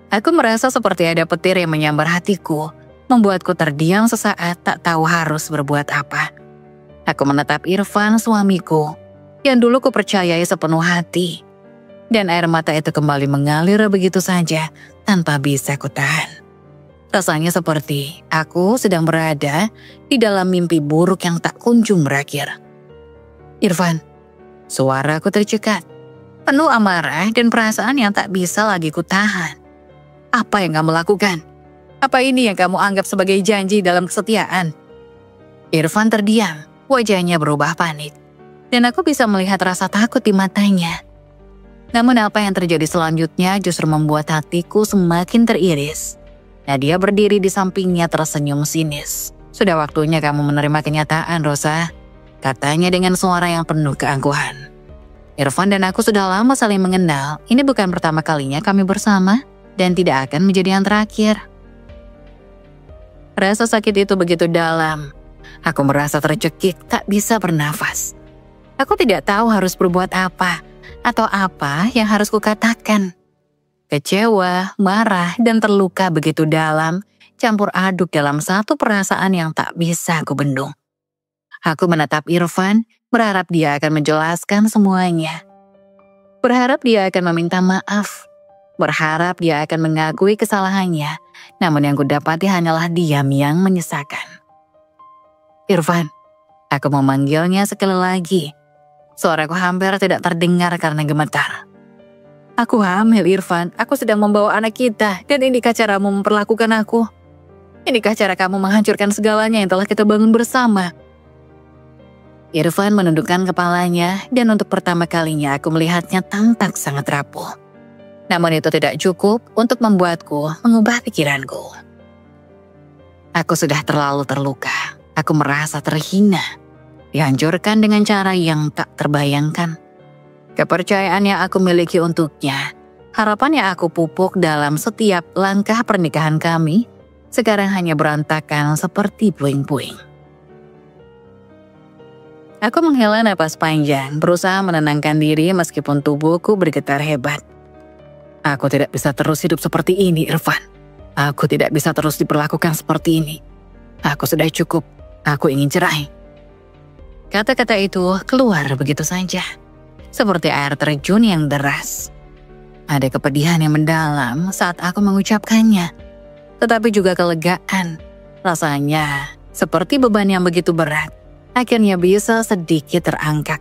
Aku merasa seperti ada petir yang menyambar hatiku, membuatku terdiam sesaat tak tahu harus berbuat apa. Aku menatap Irfan, suamiku, yang dulu kupercayai sepenuh hati. Dan air mata itu kembali mengalir begitu saja tanpa bisa kutahan. Rasanya seperti aku sedang berada di dalam mimpi buruk yang tak kunjung berakhir. Irfan, suaraku tercekat, penuh amarah dan perasaan yang tak bisa lagi kutahan. Apa yang kamu lakukan? Apa ini yang kamu anggap sebagai janji dalam kesetiaan? Irfan terdiam, wajahnya berubah panik, dan aku bisa melihat rasa takut di matanya. Namun apa yang terjadi selanjutnya justru membuat hatiku semakin teriris. Nadia berdiri di sampingnya tersenyum sinis. Sudah waktunya kamu menerima kenyataan, Rosa, katanya dengan suara yang penuh keangkuhan. Irfan dan aku sudah lama saling mengenal. Ini bukan pertama kalinya kami bersama dan tidak akan menjadi yang terakhir. Rasa sakit itu begitu dalam. Aku merasa tercekik, tak bisa bernafas. Aku tidak tahu harus berbuat apa atau apa yang harus kukatakan. Kecewa, marah, dan terluka begitu dalam, campur aduk dalam satu perasaan yang tak bisa aku bendung. Aku menatap Irfan, berharap dia akan menjelaskan semuanya. Berharap dia akan meminta maaf. Berharap dia akan mengakui kesalahannya, namun yang kudapati hanyalah diam yang menyesakan. Irfan, aku memanggilnya sekali lagi. Suaraku hampir tidak terdengar karena gemetar. Aku hamil, Irfan. Aku sedang membawa anak kita, dan inikah caramu memperlakukan aku? Inikah cara kamu menghancurkan segalanya yang telah kita bangun bersama? Irfan menundukkan kepalanya, dan untuk pertama kalinya aku melihatnya tampak sangat rapuh. Namun itu tidak cukup untuk membuatku mengubah pikiranku. Aku sudah terlalu terluka. Aku merasa terhina. Dihancurkan dengan cara yang tak terbayangkan. Kepercayaan yang aku miliki untuknya, harapan yang aku pupuk dalam setiap langkah pernikahan kami, sekarang hanya berantakan seperti puing-puing. Aku menghela napas panjang, berusaha menenangkan diri meskipun tubuhku bergetar hebat. Aku tidak bisa terus hidup seperti ini, Irfan. Aku tidak bisa terus diperlakukan seperti ini. Aku sudah cukup. Aku ingin cerai. Kata-kata itu keluar begitu saja, seperti air terjun yang deras. Ada kepedihan yang mendalam saat aku mengucapkannya, tetapi juga kelegaan. Rasanya seperti beban yang begitu berat, akhirnya bisa sedikit terangkat.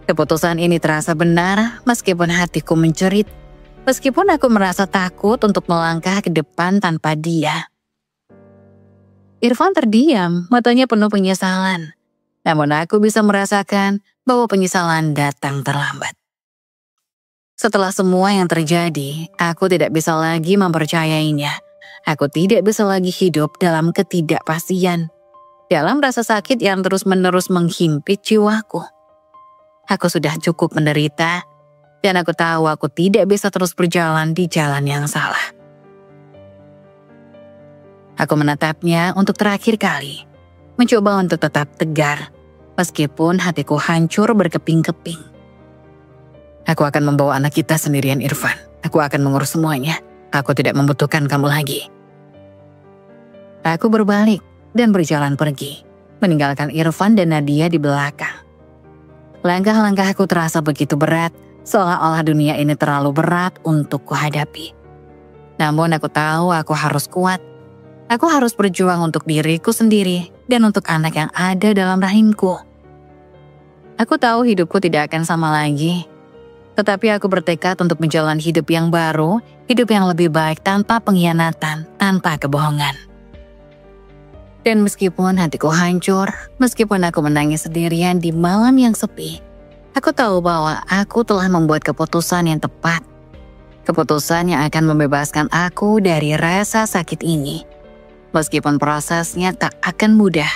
Keputusan ini terasa benar meskipun hatiku mencerit, meskipun aku merasa takut untuk melangkah ke depan tanpa dia. Irfan terdiam, matanya penuh penyesalan. Namun aku bisa merasakan bahwa penyesalan datang terlambat. Setelah semua yang terjadi, aku tidak bisa lagi mempercayainya. Aku tidak bisa lagi hidup dalam ketidakpastian, dalam rasa sakit yang terus-menerus menghimpit jiwaku. Aku sudah cukup menderita, dan aku tahu aku tidak bisa terus berjalan di jalan yang salah. Aku menatapnya untuk terakhir kali, mencoba untuk tetap tegar, meskipun hatiku hancur berkeping-keping. Aku akan membawa anak kita sendirian, Irfan. Aku akan mengurus semuanya. Aku tidak membutuhkan kamu lagi. Aku berbalik dan berjalan pergi, meninggalkan Irfan dan Nadia di belakang. Langkah-langkahku terasa begitu berat, seolah-olah dunia ini terlalu berat untuk kuhadapi. Namun aku tahu aku harus kuat. Aku harus berjuang untuk diriku sendiri dan untuk anak yang ada dalam rahimku. Aku tahu hidupku tidak akan sama lagi. Tetapi aku bertekad untuk menjalani hidup yang baru, hidup yang lebih baik tanpa pengkhianatan, tanpa kebohongan. Dan meskipun hatiku hancur, meskipun aku menangis sendirian di malam yang sepi, Aku tahu bahwa aku telah membuat keputusan yang tepat. Keputusan yang akan membebaskan aku dari rasa sakit ini. Meskipun prosesnya tak akan mudah,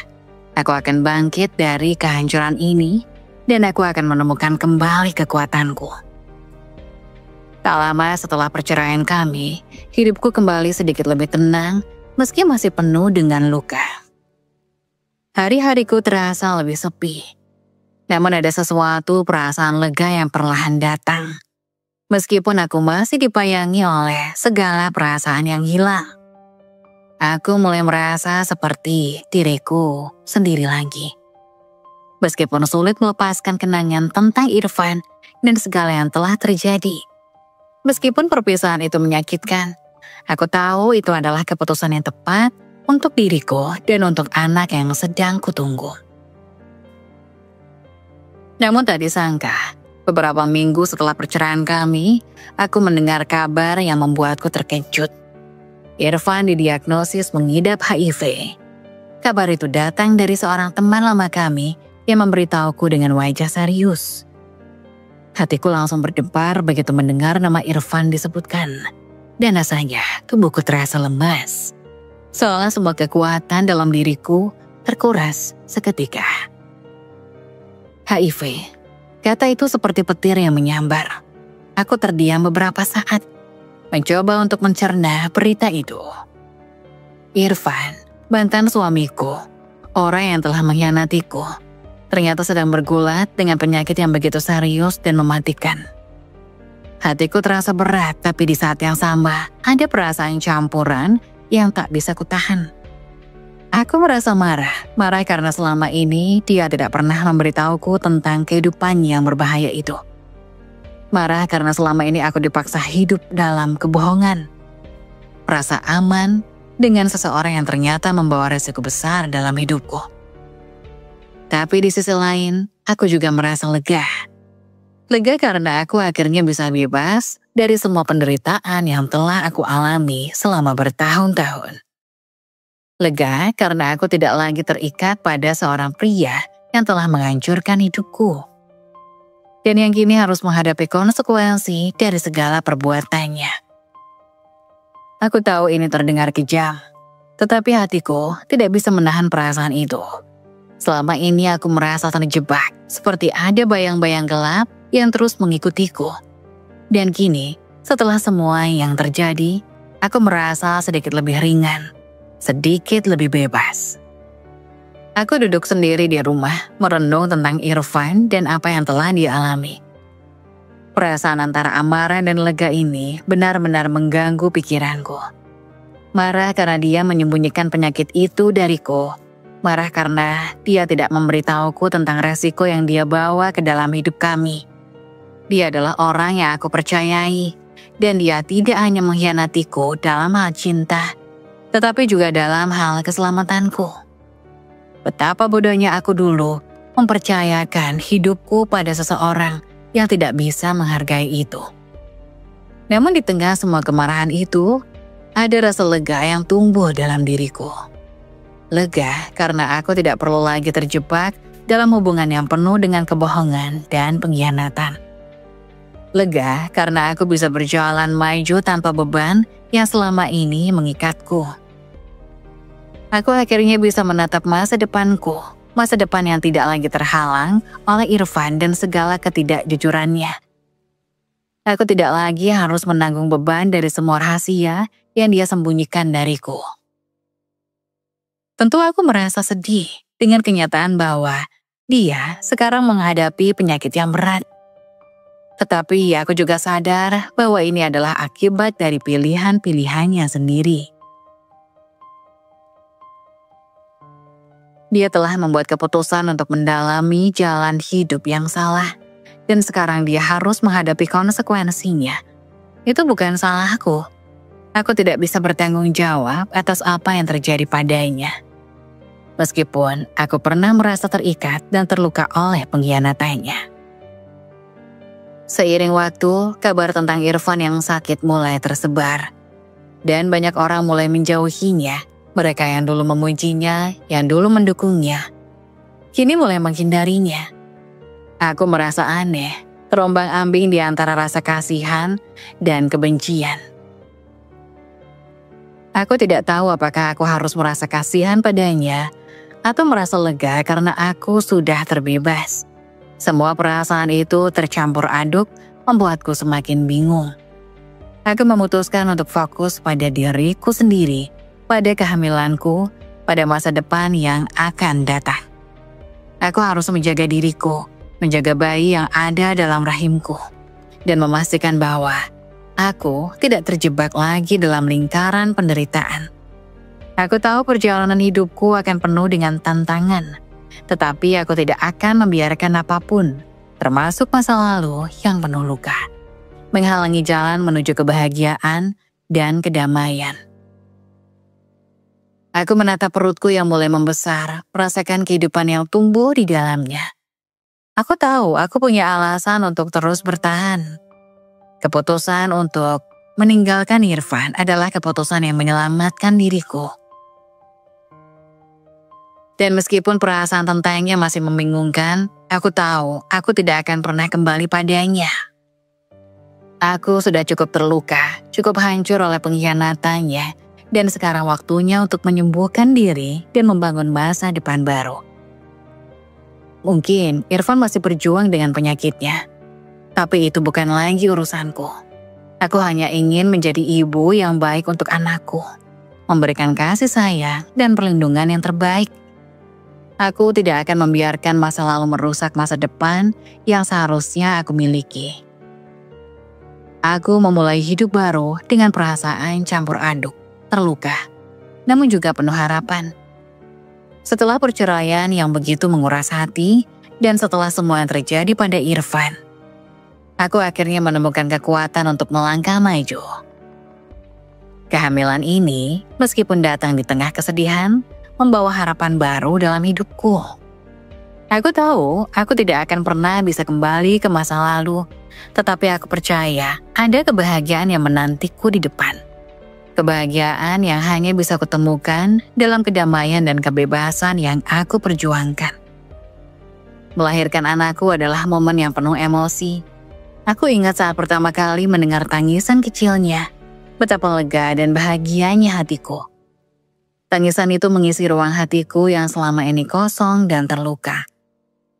aku akan bangkit dari kehancuran ini dan aku akan menemukan kembali kekuatanku. Tak lama setelah perceraian kami, hidupku kembali sedikit lebih tenang meski masih penuh dengan luka. Hari-hariku terasa lebih sepi. Namun ada sesuatu perasaan lega yang perlahan datang. Meskipun aku masih dipayangi oleh segala perasaan yang hilang. Aku mulai merasa seperti diriku sendiri lagi. Meskipun sulit melepaskan kenangan tentang Irfan dan segala yang telah terjadi. Meskipun perpisahan itu menyakitkan, aku tahu itu adalah keputusan yang tepat untuk diriku dan untuk anak yang sedang kutunggu. Namun tak disangka, beberapa minggu setelah perceraian kami, aku mendengar kabar yang membuatku terkejut. Irfan didiagnosis mengidap HIV. Kabar itu datang dari seorang teman lama kami yang memberitahuku dengan wajah serius. Hatiku langsung berdebar begitu mendengar nama Irfan disebutkan. Dan rasanya tubuhku terasa lemas. Seolah semua kekuatan dalam diriku terkuras seketika. HIV. Kata itu seperti petir yang menyambar. Aku terdiam beberapa saat, mencoba untuk mencerna berita itu. Irfan, mantan suamiku, orang yang telah mengkhianatiku, ternyata sedang bergulat dengan penyakit yang begitu serius dan mematikan. Hatiku terasa berat, tapi di saat yang sama, ada perasaan campuran yang tak bisa kutahan. Aku merasa marah karena selama ini dia tidak pernah memberitahuku tentang kehidupan yang berbahaya itu. Marah karena selama ini aku dipaksa hidup dalam kebohongan. Rasa aman dengan seseorang yang ternyata membawa resiko besar dalam hidupku. Tapi di sisi lain, aku juga merasa lega. Lega karena aku akhirnya bisa bebas dari semua penderitaan yang telah aku alami selama bertahun-tahun. Lega karena aku tidak lagi terikat pada seorang pria yang telah menghancurkan hidupku. Dan yang kini harus menghadapi konsekuensi dari segala perbuatannya. Aku tahu ini terdengar kejam, tetapi hatiku tidak bisa menahan perasaan itu. Selama ini aku merasa terjebak, seperti ada bayang-bayang gelap yang terus mengikutiku. Dan kini, setelah semua yang terjadi, aku merasa sedikit lebih ringan, sedikit lebih bebas. Aku duduk sendiri di rumah, merenung tentang Irfan dan apa yang telah dia alami. Perasaan antara amarah dan lega ini benar-benar mengganggu pikiranku. Marah karena dia menyembunyikan penyakit itu dariku. Marah karena dia tidak memberitahuku tentang resiko yang dia bawa ke dalam hidup kami. Dia adalah orang yang aku percayai, dan dia tidak hanya mengkhianatiku dalam hal cinta, tetapi juga dalam hal keselamatanku. Betapa bodohnya aku dulu mempercayakan hidupku pada seseorang yang tidak bisa menghargai itu. Namun di tengah semua kemarahan itu, ada rasa lega yang tumbuh dalam diriku. Lega karena aku tidak perlu lagi terjebak dalam hubungan yang penuh dengan kebohongan dan pengkhianatan. Lega karena aku bisa berjalan maju tanpa beban yang selama ini mengikatku. Aku akhirnya bisa menatap masa depanku, masa depan yang tidak lagi terhalang oleh Irfan dan segala ketidakjujurannya. Aku tidak lagi harus menanggung beban dari semua rahasia yang dia sembunyikan dariku. Tentu aku merasa sedih dengan kenyataan bahwa dia sekarang menghadapi penyakit yang berat. Tetapi aku juga sadar bahwa ini adalah akibat dari pilihan-pilihannya sendiri. Dia telah membuat keputusan untuk mendalami jalan hidup yang salah, dan sekarang dia harus menghadapi konsekuensinya. Itu bukan salahku. Aku tidak bisa bertanggung jawab atas apa yang terjadi padanya. Meskipun aku pernah merasa terikat dan terluka oleh pengkhianatannya. Seiring waktu, kabar tentang Irfan yang sakit mulai tersebar. Dan banyak orang mulai menjauhinya. Mereka yang dulu memujinya, yang dulu mendukungnya, kini mulai menghindarinya. Aku merasa aneh, terombang-ambing di antara rasa kasihan dan kebencian. Aku tidak tahu apakah aku harus merasa kasihan padanya atau merasa lega karena aku sudah terbebas. Semua perasaan itu tercampur aduk membuatku semakin bingung. Aku memutuskan untuk fokus pada diriku sendiri, pada kehamilanku, pada masa depan yang akan datang. Aku harus menjaga diriku, menjaga bayi yang ada dalam rahimku, dan memastikan bahwa aku tidak terjebak lagi dalam lingkaran penderitaan. Aku tahu perjalanan hidupku akan penuh dengan tantangan, tetapi aku tidak akan membiarkan apapun, termasuk masa lalu yang penuh luka, menghalangi jalan menuju kebahagiaan dan kedamaian. Aku menatap perutku yang mulai membesar, merasakan kehidupan yang tumbuh di dalamnya. Aku tahu aku punya alasan untuk terus bertahan. Keputusan untuk meninggalkan Irfan adalah keputusan yang menyelamatkan diriku. Dan meskipun perasaan tentangnya masih membingungkan, aku tahu aku tidak akan pernah kembali padanya. Aku sudah cukup terluka, cukup hancur oleh pengkhianatannya, dan sekarang waktunya untuk menyembuhkan diri dan membangun masa depan baru. Mungkin Irfan masih berjuang dengan penyakitnya, tapi itu bukan lagi urusanku. Aku hanya ingin menjadi ibu yang baik untuk anakku, memberikan kasih sayang dan perlindungan yang terbaik. Aku tidak akan membiarkan masa lalu merusak masa depan yang seharusnya aku miliki. Aku memulai hidup baru dengan perasaan campur aduk, terluka, namun juga penuh harapan. Setelah perceraian yang begitu menguras hati, dan setelah semua yang terjadi pada Irfan, aku akhirnya menemukan kekuatan untuk melangkah maju. Kehamilan ini, meskipun datang di tengah kesedihan, membawa harapan baru dalam hidupku. Aku tahu aku tidak akan pernah bisa kembali ke masa lalu, tetapi aku percaya ada kebahagiaan yang menantiku di depan. Kebahagiaan yang hanya bisa kutemukan dalam kedamaian dan kebebasan yang aku perjuangkan. Melahirkan anakku adalah momen yang penuh emosi. Aku ingat saat pertama kali mendengar tangisan kecilnya, betapa lega dan bahagianya hatiku. Tangisan itu mengisi ruang hatiku yang selama ini kosong dan terluka.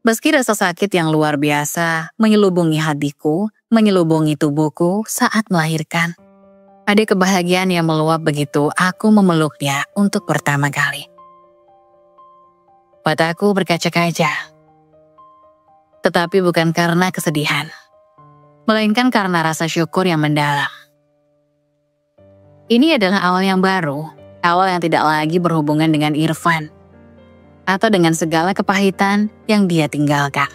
Meski rasa sakit yang luar biasa menyelubungi hatiku, menyelubungi tubuhku saat melahirkan, ada kebahagiaan yang meluap begitu aku memeluknya untuk pertama kali. Mataku berkaca-kaca, tetapi bukan karena kesedihan, melainkan karena rasa syukur yang mendalam. Ini adalah awal yang baru, awal yang tidak lagi berhubungan dengan Irfan, atau dengan segala kepahitan yang dia tinggalkan.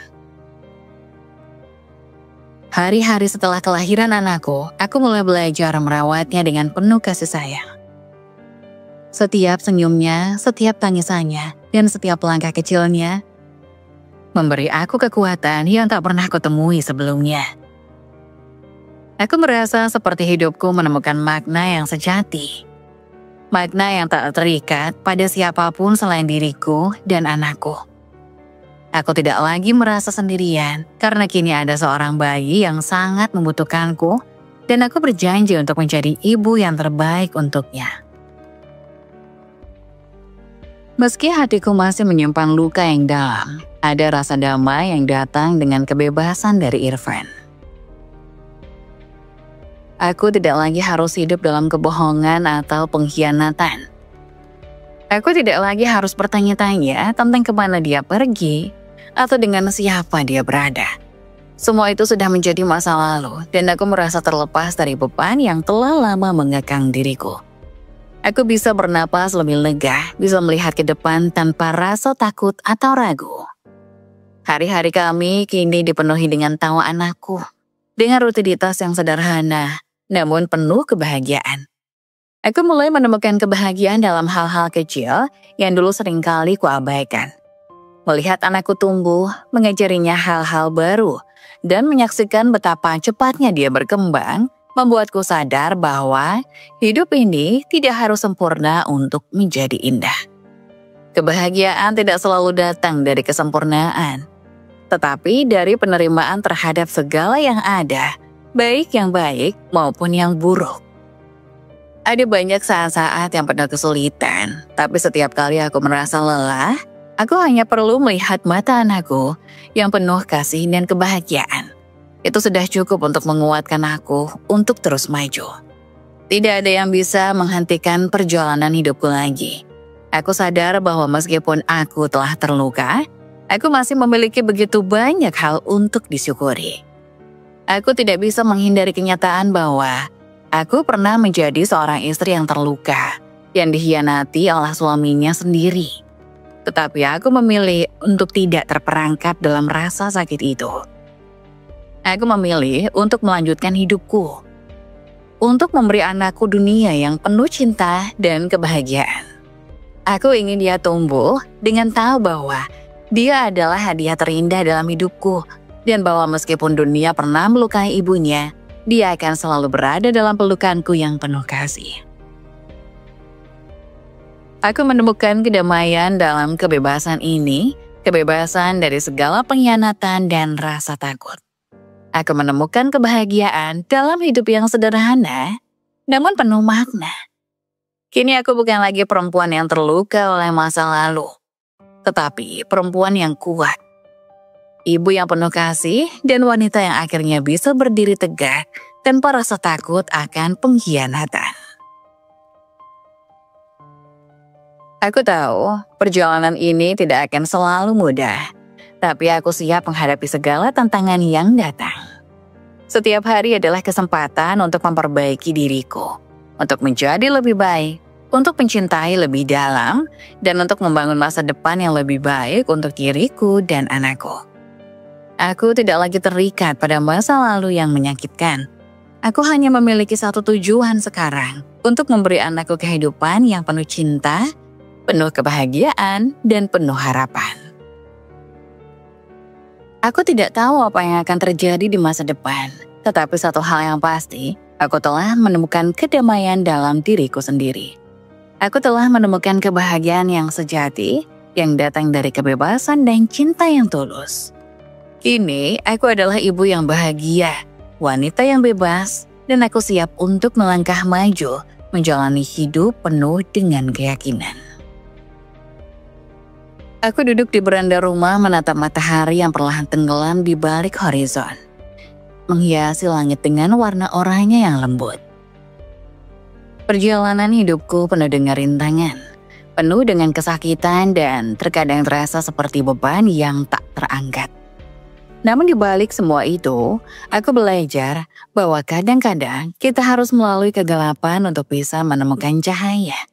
Hari-hari setelah kelahiran anakku, aku mulai belajar merawatnya dengan penuh kasih sayang. Setiap senyumnya, setiap tangisannya, dan setiap langkah kecilnya memberi aku kekuatan yang tak pernah kutemui sebelumnya. Aku merasa seperti hidupku menemukan makna yang sejati. Makna yang tak terikat pada siapapun selain diriku dan anakku. Aku tidak lagi merasa sendirian karena kini ada seorang bayi yang sangat membutuhkanku dan aku berjanji untuk menjadi ibu yang terbaik untuknya. Meski hatiku masih menyimpan luka yang dalam, ada rasa damai yang datang dengan kebebasan dari Irfan. Aku tidak lagi harus hidup dalam kebohongan atau pengkhianatan. Aku tidak lagi harus bertanya-tanya tentang kemana dia pergi atau dengan siapa dia berada. Semua itu sudah menjadi masa lalu dan aku merasa terlepas dari beban yang telah lama mengekang diriku. Aku bisa bernapas lebih lega, bisa melihat ke depan tanpa rasa takut atau ragu. Hari-hari kami kini dipenuhi dengan tawa anakku, dengan rutinitas yang sederhana, namun penuh kebahagiaan. Aku mulai menemukan kebahagiaan dalam hal-hal kecil yang dulu seringkali kuabaikan. Melihat anakku tumbuh, mengajarinya hal-hal baru, dan menyaksikan betapa cepatnya dia berkembang, membuatku sadar bahwa hidup ini tidak harus sempurna untuk menjadi indah. Kebahagiaan tidak selalu datang dari kesempurnaan. tetapi dari penerimaan terhadap segala yang ada, baik yang baik maupun yang buruk. Ada banyak saat-saat yang penuh kesulitan, tapi setiap kali aku merasa lelah, aku hanya perlu melihat mata anakku yang penuh kasih dan kebahagiaan. Itu sudah cukup untuk menguatkan aku untuk terus maju. Tidak ada yang bisa menghentikan perjalanan hidupku lagi. Aku sadar bahwa meskipun aku telah terluka, aku masih memiliki begitu banyak hal untuk disyukuri. Aku tidak bisa menghindari kenyataan bahwa aku pernah menjadi seorang istri yang terluka, yang dikhianati oleh suaminya sendiri. Tetapi aku memilih untuk tidak terperangkap dalam rasa sakit itu. Aku memilih untuk melanjutkan hidupku, untuk memberi anakku dunia yang penuh cinta dan kebahagiaan. Aku ingin dia tumbuh dengan tahu bahwa dia adalah hadiah terindah dalam hidupku, dan bahwa meskipun dunia pernah melukai ibunya, dia akan selalu berada dalam pelukanku yang penuh kasih. Aku menemukan kedamaian dalam kebebasan ini, kebebasan dari segala pengkhianatan dan rasa takut. Aku menemukan kebahagiaan dalam hidup yang sederhana, namun penuh makna. Kini aku bukan lagi perempuan yang terluka oleh masa lalu, tetapi perempuan yang kuat. Ibu yang penuh kasih dan wanita yang akhirnya bisa berdiri tegak tanpa rasa takut akan pengkhianatan. Aku tahu perjalanan ini tidak akan selalu mudah, tapi aku siap menghadapi segala tantangan yang datang. Setiap hari adalah kesempatan untuk memperbaiki diriku, untuk menjadi lebih baik, untuk mencintai lebih dalam, dan untuk membangun masa depan yang lebih baik untuk diriku dan anakku. Aku tidak lagi terikat pada masa lalu yang menyakitkan. Aku hanya memiliki satu tujuan sekarang, untuk memberi anakku kehidupan yang penuh cinta, penuh kebahagiaan, dan penuh harapan. Aku tidak tahu apa yang akan terjadi di masa depan, tetapi satu hal yang pasti, aku telah menemukan kedamaian dalam diriku sendiri. Aku telah menemukan kebahagiaan yang sejati, yang datang dari kebebasan dan cinta yang tulus. Kini, aku adalah ibu yang bahagia, wanita yang bebas, dan aku siap untuk melangkah maju, menjalani hidup penuh dengan keyakinan. Aku duduk di beranda rumah menatap matahari yang perlahan tenggelam di balik horizon, menghiasi langit dengan warna oranye yang lembut. Perjalanan hidupku penuh dengan rintangan, penuh dengan kesakitan dan terkadang terasa seperti beban yang tak terangkat. Namun di balik semua itu, aku belajar bahwa kadang-kadang kita harus melalui kegelapan untuk bisa menemukan cahaya.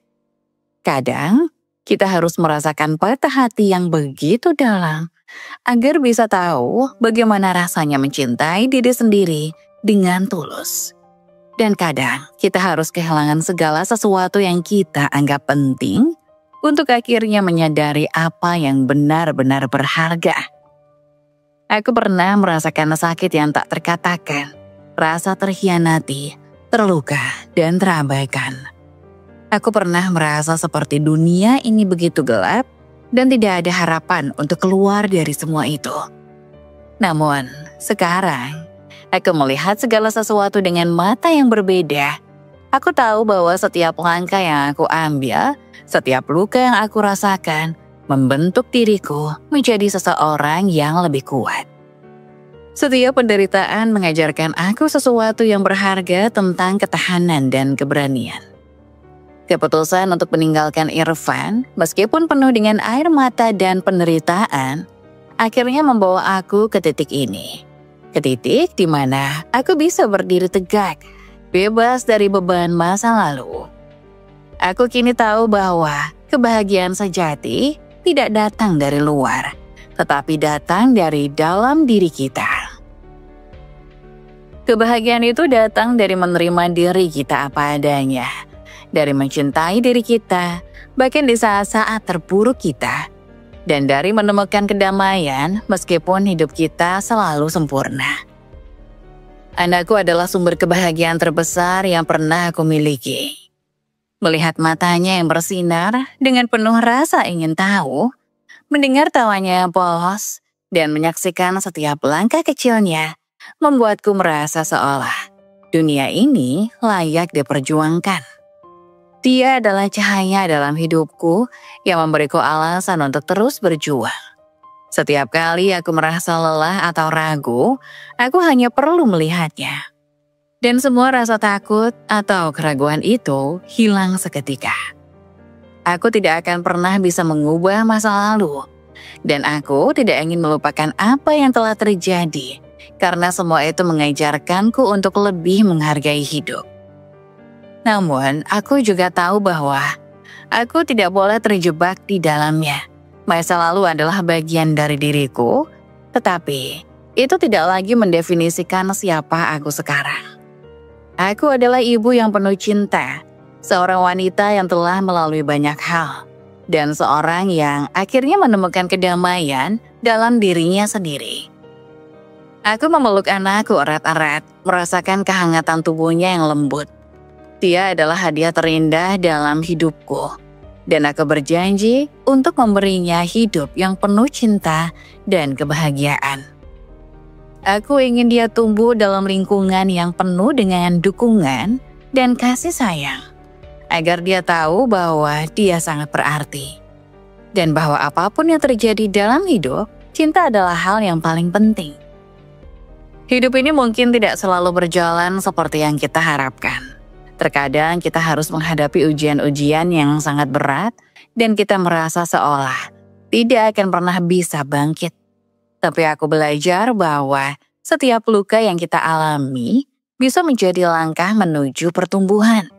Kadang, kita harus merasakan patah hati yang begitu dalam agar bisa tahu bagaimana rasanya mencintai diri sendiri dengan tulus. Dan kadang kita harus kehilangan segala sesuatu yang kita anggap penting untuk akhirnya menyadari apa yang benar-benar berharga. Aku pernah merasakan sakit yang tak terkatakan, rasa terkhianati, terluka, dan terabaikan. Aku pernah merasa seperti dunia ini begitu gelap dan tidak ada harapan untuk keluar dari semua itu. Namun, sekarang aku melihat segala sesuatu dengan mata yang berbeda. Aku tahu bahwa setiap langkah yang aku ambil, setiap luka yang aku rasakan, membentuk diriku menjadi seseorang yang lebih kuat. Setiap penderitaan mengajarkan aku sesuatu yang berharga tentang ketahanan dan keberanian. Keputusan untuk meninggalkan Irfan, meskipun penuh dengan air mata dan penderitaan, akhirnya membawa aku ke titik ini. Ke titik di mana aku bisa berdiri tegak, bebas dari beban masa lalu. Aku kini tahu bahwa kebahagiaan sejati tidak datang dari luar, tetapi datang dari dalam diri kita. Kebahagiaan itu datang dari menerima diri kita apa adanya, dari mencintai diri kita, bahkan di saat-saat terburuk kita, dan dari menemukan kedamaian meskipun hidup kita selalu sempurna. Anakku adalah sumber kebahagiaan terbesar yang pernah aku miliki. Melihat matanya yang bersinar dengan penuh rasa ingin tahu, mendengar tawanya yang polos, Dan menyaksikan setiap langkah kecilnya membuatku merasa seolah dunia ini layak diperjuangkan. Dia adalah cahaya dalam hidupku yang memberiku alasan untuk terus berjuang. Setiap kali aku merasa lelah atau ragu, aku hanya perlu melihatnya. Dan semua rasa takut atau keraguan itu hilang seketika. Aku tidak akan pernah bisa mengubah masa lalu. Dan aku tidak ingin melupakan apa yang telah terjadi, karena semua itu mengajarkanku untuk lebih menghargai hidup. Namun, aku juga tahu bahwa aku tidak boleh terjebak di dalamnya. Masa lalu adalah bagian dari diriku, tetapi itu tidak lagi mendefinisikan siapa aku sekarang. Aku adalah ibu yang penuh cinta, seorang wanita yang telah melalui banyak hal, dan seorang yang akhirnya menemukan kedamaian dalam dirinya sendiri. Aku memeluk anakku erat-erat, merasakan kehangatan tubuhnya yang lembut. Dia adalah hadiah terindah dalam hidupku, dan aku berjanji untuk memberinya hidup yang penuh cinta dan kebahagiaan. Aku ingin dia tumbuh dalam lingkungan yang penuh dengan dukungan dan kasih sayang, agar dia tahu bahwa dia sangat berarti. Dan bahwa apapun yang terjadi dalam hidup, cinta adalah hal yang paling penting. Hidup ini mungkin tidak selalu berjalan seperti yang kita harapkan. Terkadang kita harus menghadapi ujian-ujian yang sangat berat dan kita merasa seolah tidak akan pernah bisa bangkit. Tapi aku belajar bahwa setiap luka yang kita alami bisa menjadi langkah menuju pertumbuhan.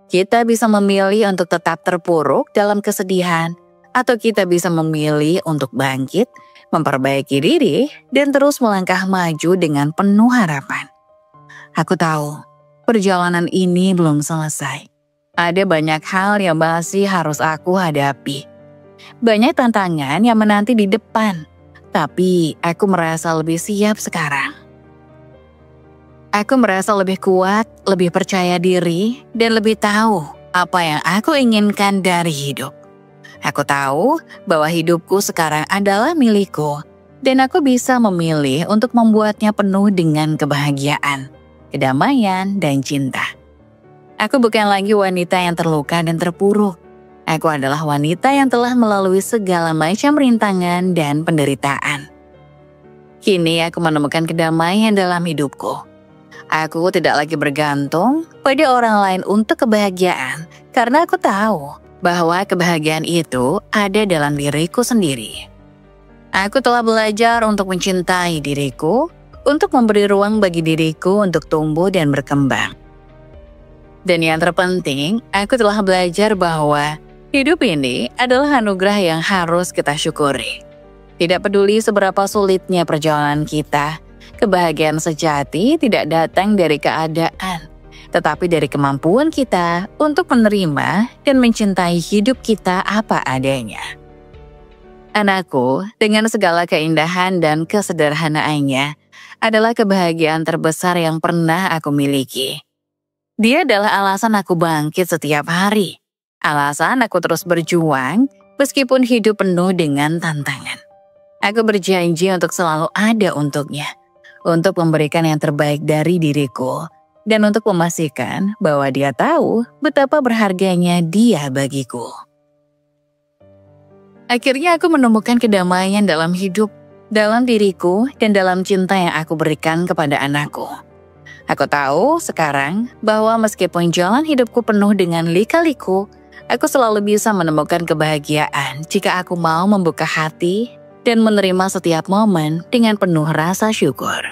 Kita bisa memilih untuk tetap terpuruk dalam kesedihan, atau kita bisa memilih untuk bangkit, memperbaiki diri, dan terus melangkah maju dengan penuh harapan. Aku tahu, perjalanan ini belum selesai. Ada banyak hal yang masih harus aku hadapi. Banyak tantangan yang menanti di depan, tapi aku merasa lebih siap sekarang. Aku merasa lebih kuat, lebih percaya diri, dan lebih tahu apa yang aku inginkan dari hidup. Aku tahu bahwa hidupku sekarang adalah milikku, dan aku bisa memilih untuk membuatnya penuh dengan kebahagiaan, kedamaian, dan cinta. Aku bukan lagi wanita yang terluka dan terpuruk. Aku adalah wanita yang telah melalui segala macam rintangan dan penderitaan. Kini aku menemukan kedamaian dalam hidupku. Aku tidak lagi bergantung pada orang lain untuk kebahagiaan, karena aku tahu bahwa kebahagiaan itu ada dalam diriku sendiri. Aku telah belajar untuk mencintai diriku, untuk memberi ruang bagi diriku untuk tumbuh dan berkembang. Dan yang terpenting, aku telah belajar bahwa hidup ini adalah anugerah yang harus kita syukuri. Tidak peduli seberapa sulitnya perjalanan kita, kebahagiaan sejati tidak datang dari keadaan, tetapi dari kemampuan kita untuk menerima dan mencintai hidup kita apa adanya. Anakku, dengan segala keindahan dan kesederhanaannya, adalah kebahagiaan terbesar yang pernah aku miliki. Dia adalah alasan aku bangkit setiap hari. Alasan aku terus berjuang meskipun hidup penuh dengan tantangan. Aku berjanji untuk selalu ada untuknya, untuk memberikan yang terbaik dari diriku, dan untuk memastikan bahwa dia tahu betapa berharganya dia bagiku. Akhirnya aku menemukan kedamaian dalam hidup, dalam diriku, dan dalam cinta yang aku berikan kepada anakku. Aku tahu sekarang bahwa meskipun jalan hidupku penuh dengan lika-liku, aku selalu bisa menemukan kebahagiaan jika aku mau membuka hati dan menerima setiap momen dengan penuh rasa syukur.